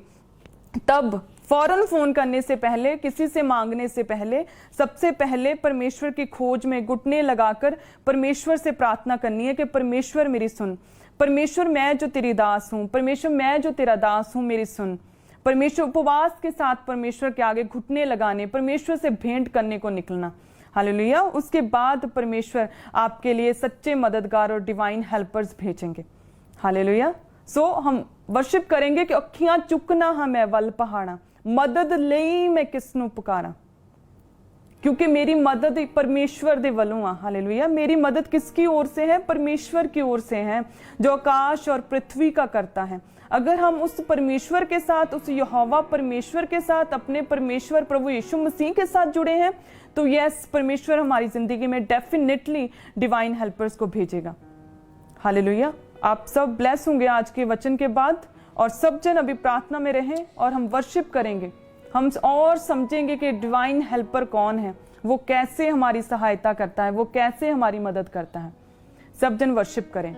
तब फौरन फोन करने से पहले, किसी से मांगने से पहले, सबसे पहले परमेश्वर की खोज में घुटने लगाकर परमेश्वर से प्रार्थना करनी है कि परमेश्वर मेरी सुन, परमेश्वर मैं जो तेरी दास हूं, परमेश्वर मैं जो तेरा दास हूं मेरी सुन। परमेश्वर उपवास के साथ परमेश्वर के आगे घुटने लगाने, परमेश्वर से भेंट करने को निकलना। हालेलुया। उसके बाद परमेश्वर आपके लिए सच्चे मददगार और डिवाइन हेल्पर्स भेजेंगे। हालेलुया। सो हम वर्शिप करेंगे कि अखियां चुकना हमें वल पहाड़ा, मदद लई मैं किसनों पुकारा, क्योंकि मेरी मदद परमेश्वर दे वलों आ। हालेलुया। मेरी मदद किसकी ओर से है? परमेश्वर की ओर से है, जो आकाश और पृथ्वी का करता है। अगर हम उस परमेश्वर के साथ, उस यहोवा परमेश्वर के साथ, अपने परमेश्वर प्रभु यीशु मसीह के साथ जुड़े हैं, तो यस, परमेश्वर हमारी जिंदगी में डेफिनेटली डिवाइन हेल्पर्स को भेजेगा। हालेलुया। आप सब ब्लेस होंगे आज के वचन के बाद, और सब जन अभी प्रार्थना में रहें और हम वर्शिप करेंगे। हम और समझेंगे कि डिवाइन हेल्पर कौन है, वो कैसे हमारी सहायता करता है, वो कैसे हमारी मदद करता है। सब जन वर्शिप करें।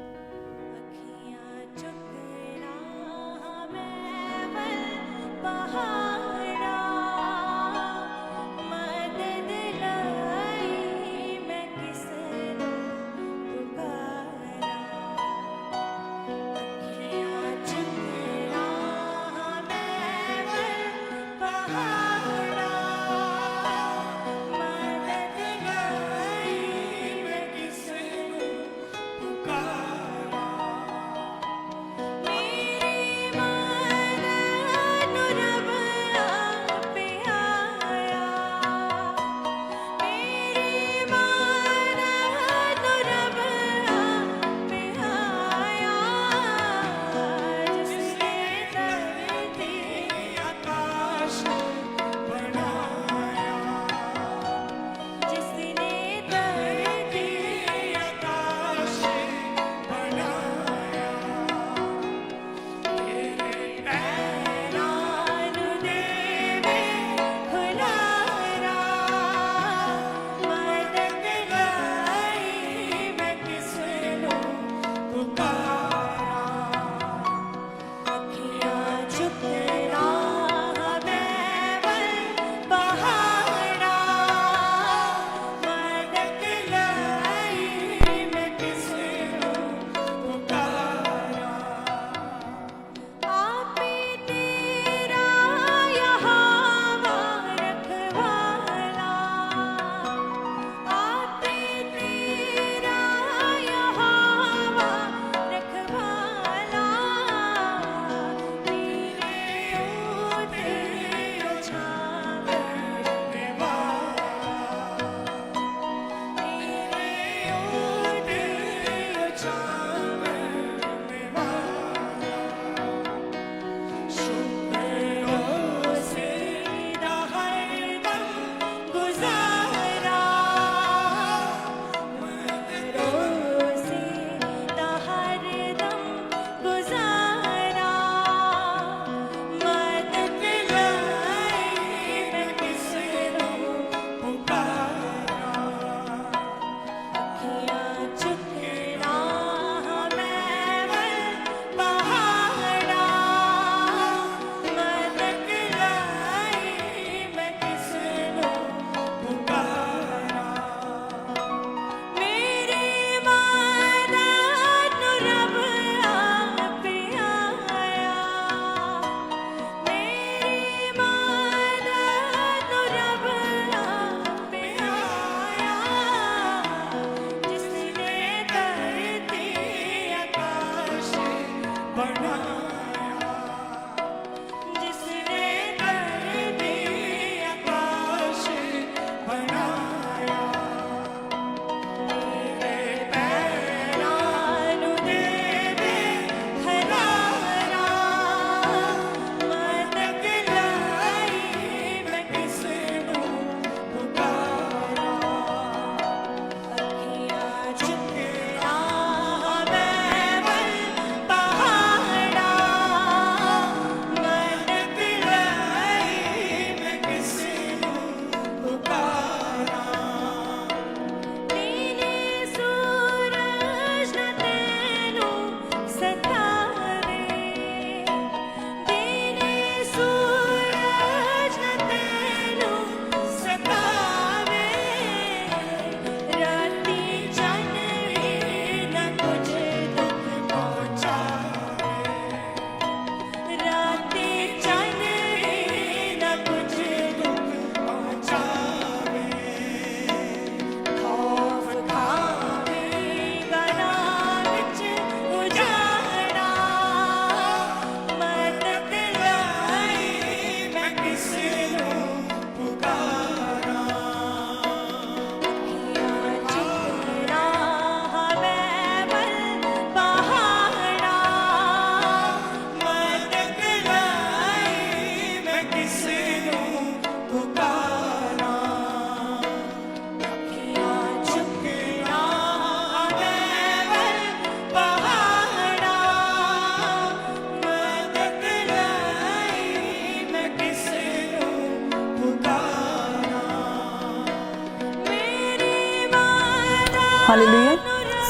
हालेलुया।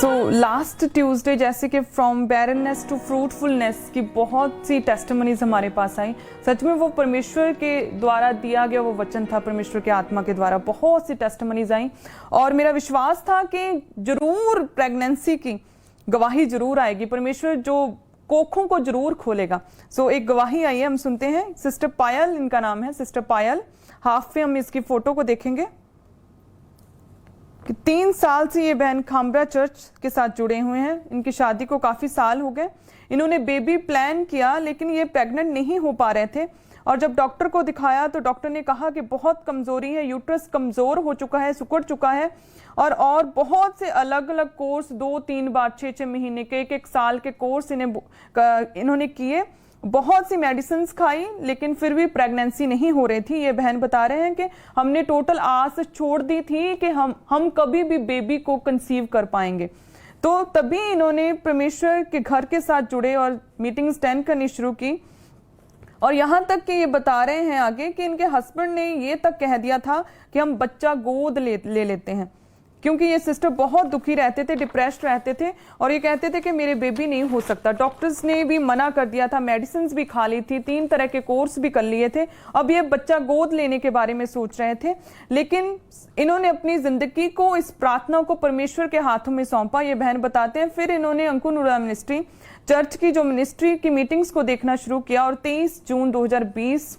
सो लास्ट ट्यूसडे जैसे कि फ्रॉम बैरननेस टू फ्रूटफुलनेस की बहुत सी टेस्टिमनीज हमारे पास आई। सच में वो परमेश्वर के द्वारा दिया गया वो वचन था, परमेश्वर के आत्मा के द्वारा बहुत सी टेस्टिमनीज आई और मेरा विश्वास था कि जरूर प्रेगनेंसी की गवाही जरूर आएगी, परमेश्वर जो कोखों को जरूर खोलेगा। सो एक गवाही आई है, हम सुनते हैं। सिस्टर पायल इनका नाम है, सिस्टर पायल। हाफ में हम इसकी फोटो को देखेंगे कि 3 साल से ये बहन खामरा चर्च के साथ जुड़े हुए हैं। इनकी शादी को काफी साल हो गए। इन्होंने बेबी प्लान किया लेकिन ये प्रेग्नेंट नहीं हो पा रहे थे और जब डॉक्टर को दिखाया तो डॉक्टर ने कहा कि बहुत कमजोरी है, यूट्रस कमजोर हो चुका है, सिकुड़ चुका है और बहुत से अलग अलग कोर्स 2-3 बार 6-6 महीने के 1-1 साल के कोर्स इन्होंने किए, बहुत सी मेडिसिन खाई लेकिन फिर भी प्रेगनेंसी नहीं हो रही थी। ये बहन बता रहे हैं कि हमने टोटल आस छोड़ दी थी कि हम कभी भी बेबी को कंसीव कर पाएंगे। तो तभी इन्होंने परमेश्वर के घर के साथ जुड़े और मीटिंग्स अटेंड करनी शुरू की और यहाँ तक कि ये बता रहे हैं आगे कि इनके हस्बैंड ने ये तक कह दिया था कि हम बच्चा गोद ले लेते हैं, क्योंकि ये सिस्टर बहुत दुखी रहते थे, डिप्रेस्ड रहते थे और ये कहते थे कि मेरे बेबी नहीं हो सकता। डॉक्टर्स ने भी मना कर दिया था, मेडिसिन भी खा ली थी, 3 तरह के कोर्स भी कर लिए थे। अब ये बच्चा गोद लेने के बारे में सोच रहे थे लेकिन इन्होंने अपनी जिंदगी को, इस प्रार्थना को परमेश्वर के हाथों में सौंपा। ये बहन बताते हैं फिर इन्होंने अंकुर मिनिस्ट्री चर्च की जो मिनिस्ट्री की मीटिंग्स को देखना शुरू किया और 23 जून 2020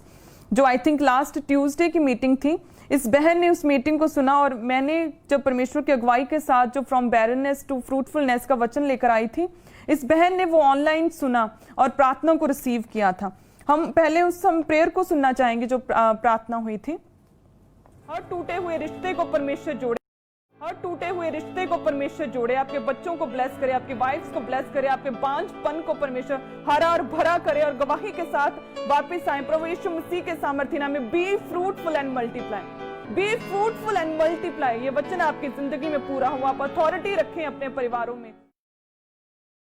जो आई थिंक लास्ट ट्यूसडे की मीटिंग थी, इस बहन ने उस मीटिंग को सुना और मैंने जब परमेश्वर की अगुवाई के साथ जो फ्रॉम बैरननेस टू फ्रूटफुलनेस का वचन लेकर आई थी, इस बहन ने वो ऑनलाइन सुना और प्रार्थना को रिसीव किया था। हम पहले हम प्रेयर को सुनना चाहेंगे जो प्रार्थना हुई थी। हर टूटे हुए रिश्ते को परमेश्वर जोड़े, हर टूटे हुए रिश्ते को परमेश्वर जोड़े, आपके बच्चों को ब्लेस करे, आपकी वाइफ्स को ब्लेस करे, आपके बांझपन को परमेश्वर हरा और भरा करे और गवाही के साथ वापस आए प्रभु यीशु मसीह के सामर्थ्य नाम में। Be fruitful and multiply, be fruitful and multiply. ये वचन आपकी जिंदगी में पूरा हुआ। आप अथॉरिटी रखें अपने परिवारों में।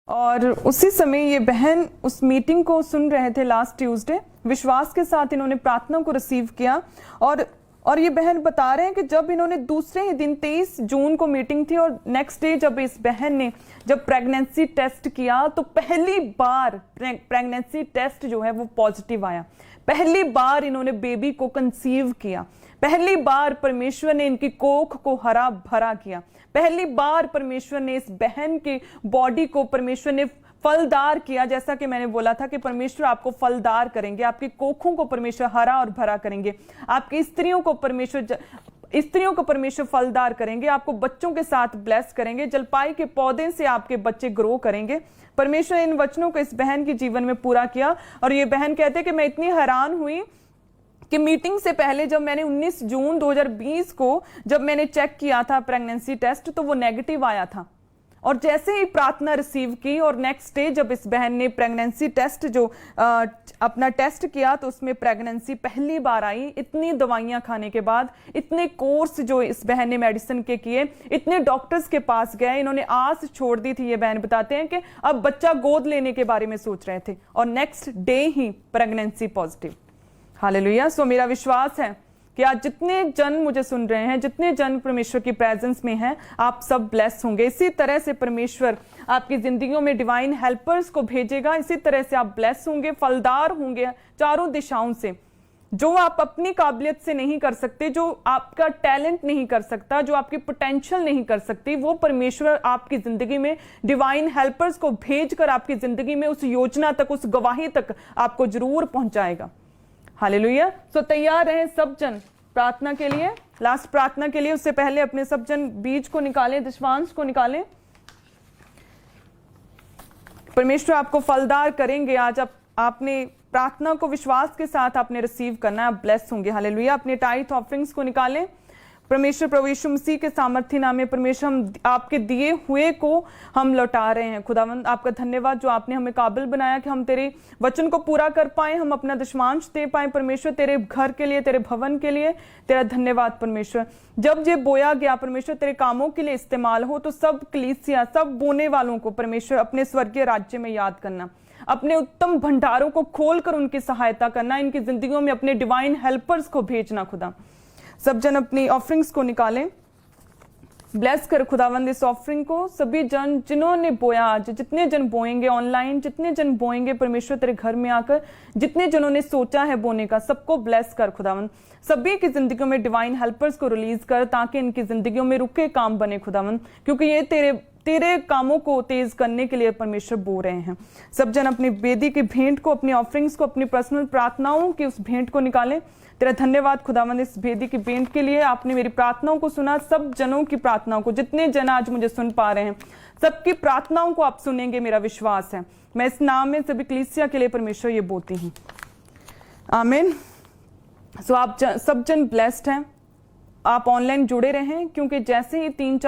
और उसी समय ये बहन उस मीटिंग को सुन रहे थे लास्ट ट्यूसडे, विश्वास के साथ इन्होंने प्रार्थना को रिसीव किया और ये बहन बता रहे हैं कि जब इन्होंने दूसरे ही दिन 23 जून को मीटिंग थी और नेक्स्ट डे जब इस बहन ने जब प्रेगनेंसी टेस्ट किया तो पहली बार प्रेगनेंसी टेस्ट जो है वो पॉजिटिव आया। पहली बार इन्होंने बेबी को कंसीव किया, पहली बार परमेश्वर ने इनकी कोख को हरा भरा किया, पहली बार परमेश्वर ने इस बहन के बॉडी को परमेश्वर ने फलदार किया। जैसा कि मैंने बोला था कि परमेश्वर आपको फलदार करेंगे, आपकी कोखों को परमेश्वर हरा और भरा करेंगे, आपकी स्त्रियों को परमेश्वर फलदार करेंगे, आपको बच्चों के साथ ब्लेस करेंगे, जलपाई के पौधे से आपके बच्चे ग्रो करेंगे। परमेश्वर इन वचनों को इस बहन के जीवन में पूरा किया और ये बहन कहते कि मैं इतनी हैरान हुई कि मीटिंग से पहले जब मैंने 19 जून 2020 को जब मैंने चेक किया था प्रेगनेंसी टेस्ट तो वो नेगेटिव आया था और जैसे ही प्रार्थना रिसीव की और नेक्स्ट डे जब इस बहन ने प्रेगनेंसी टेस्ट जो अपना टेस्ट किया तो उसमें प्रेगनेंसी पहली बार आई। इतनी दवाइयां खाने के बाद, इतने कोर्स जो इस बहन ने मेडिसिन के किए, इतने डॉक्टर्स के पास गए, इन्होंने आस छोड़ दी थी। ये बहन बताते हैं कि अब बच्चा गोद लेने के बारे में सोच रहे थे और नेक्स्ट डे ही प्रेगनेंसी पॉजिटिव। हालेलुया। सो मेरा विश्वास है कि आज जितने जन मुझे सुन रहे हैं, जितने जन परमेश्वर की प्रेजेंस में हैं, आप सब ब्लेस होंगे। इसी तरह से परमेश्वर आपकी जिंदगियों में डिवाइन हेल्पर्स को भेजेगा, इसी तरह से आप ब्लेस होंगे, फलदार होंगे चारों दिशाओं से। जो आप अपनी काबिलियत से नहीं कर सकते, जो आपका टैलेंट नहीं कर सकता, जो आपकी पोटेंशियल नहीं कर सकती, वो परमेश्वर आपकी जिंदगी में डिवाइन हेल्पर्स को भेजकर आपकी जिंदगी में उस योजना तक, उस गवाही तक आपको जरूर पहुंचाएगा। हालेलुया। सो तैयार रहें सब जन प्रार्थना के लिए, लास्ट प्रार्थना के लिए। उससे पहले अपने सब जन बीज को निकालें, दशवांश को निकालें। परमेश्वर आपको फलदार करेंगे। आज आपने प्रार्थना को विश्वास के साथ आपने रिसीव करना है, आप ब्लेस होंगे। हालेलुया। अपने टाइथ ऑफरिंग्स को निकालें। परमेश्वर प्रभु यीशु मसीह के सामर्थ्य नाम में परमेश्वर हम आपके दिए हुए को हम लौटा रहे हैं। खुदावंद आपका धन्यवाद जो आपने हमें काबिल बनाया कि हम तेरे वचन को पूरा कर पाए, हम अपना दशमांश दे पाए। परमेश्वर तेरे घर के लिए, तेरे भवन के लिए तेरा धन्यवाद। परमेश्वर जब ये बोया गया परमेश्वर तेरे कामों के लिए इस्तेमाल हो तो सब कलीसिया, सब बोने वालों को परमेश्वर अपने स्वर्गीय राज्य में याद करना, अपने उत्तम भंडारों को खोलकर उनकी सहायता करना, इनकी जिंदगियों में अपने डिवाइन हेल्पर्स को भेजना। खुदा सब जन अपनी ऑफरिंग्स को निकालें। ब्लेस कर खुदावंद इस ऑफरिंग को, सभी जन जिन्होंने बोया, आज जितने जन बोएंगे ऑनलाइन, जितने जन बोएंगे परमेश्वर तेरे घर में आकर, जितने जनों ने सोचा है बोने का, सबको ब्लेस कर खुदावंद। सभी की जिंदगियों में डिवाइन हेल्पर्स को रिलीज कर, ताकि इनकी जिंदगियों में रुके काम बने खुदावंद, क्योंकि ये तेरे कामों को तेज करने के लिए परमेश्वर बो रहे हैं। सब जन अपनी वेदी की भेंट को, अपनी ऑफरिंग्स को, अपनी पर्सनल प्रार्थनाओं की उस भेंट को निकालें। तेरा धन्यवाद खुदावंद इस वेदी की भेंट के लिए। आपने मेरी प्रार्थनाओं को सुना, सब जनों की प्रार्थनाओं को, जितने जन आज मुझे सुन पा रहे हैं, सबकी प्रार्थनाओं को आप सुनेंगे, मेरा विश्वास है। मैं इस नाम में सभी कलीसिया के लिए परमेश्वर ये बोलती हूँ, आमीन। सो आप सब जन ब्लेस्ड हैं। आप ऑनलाइन जुड़े रहें, क्योंकि जैसे ही 3-4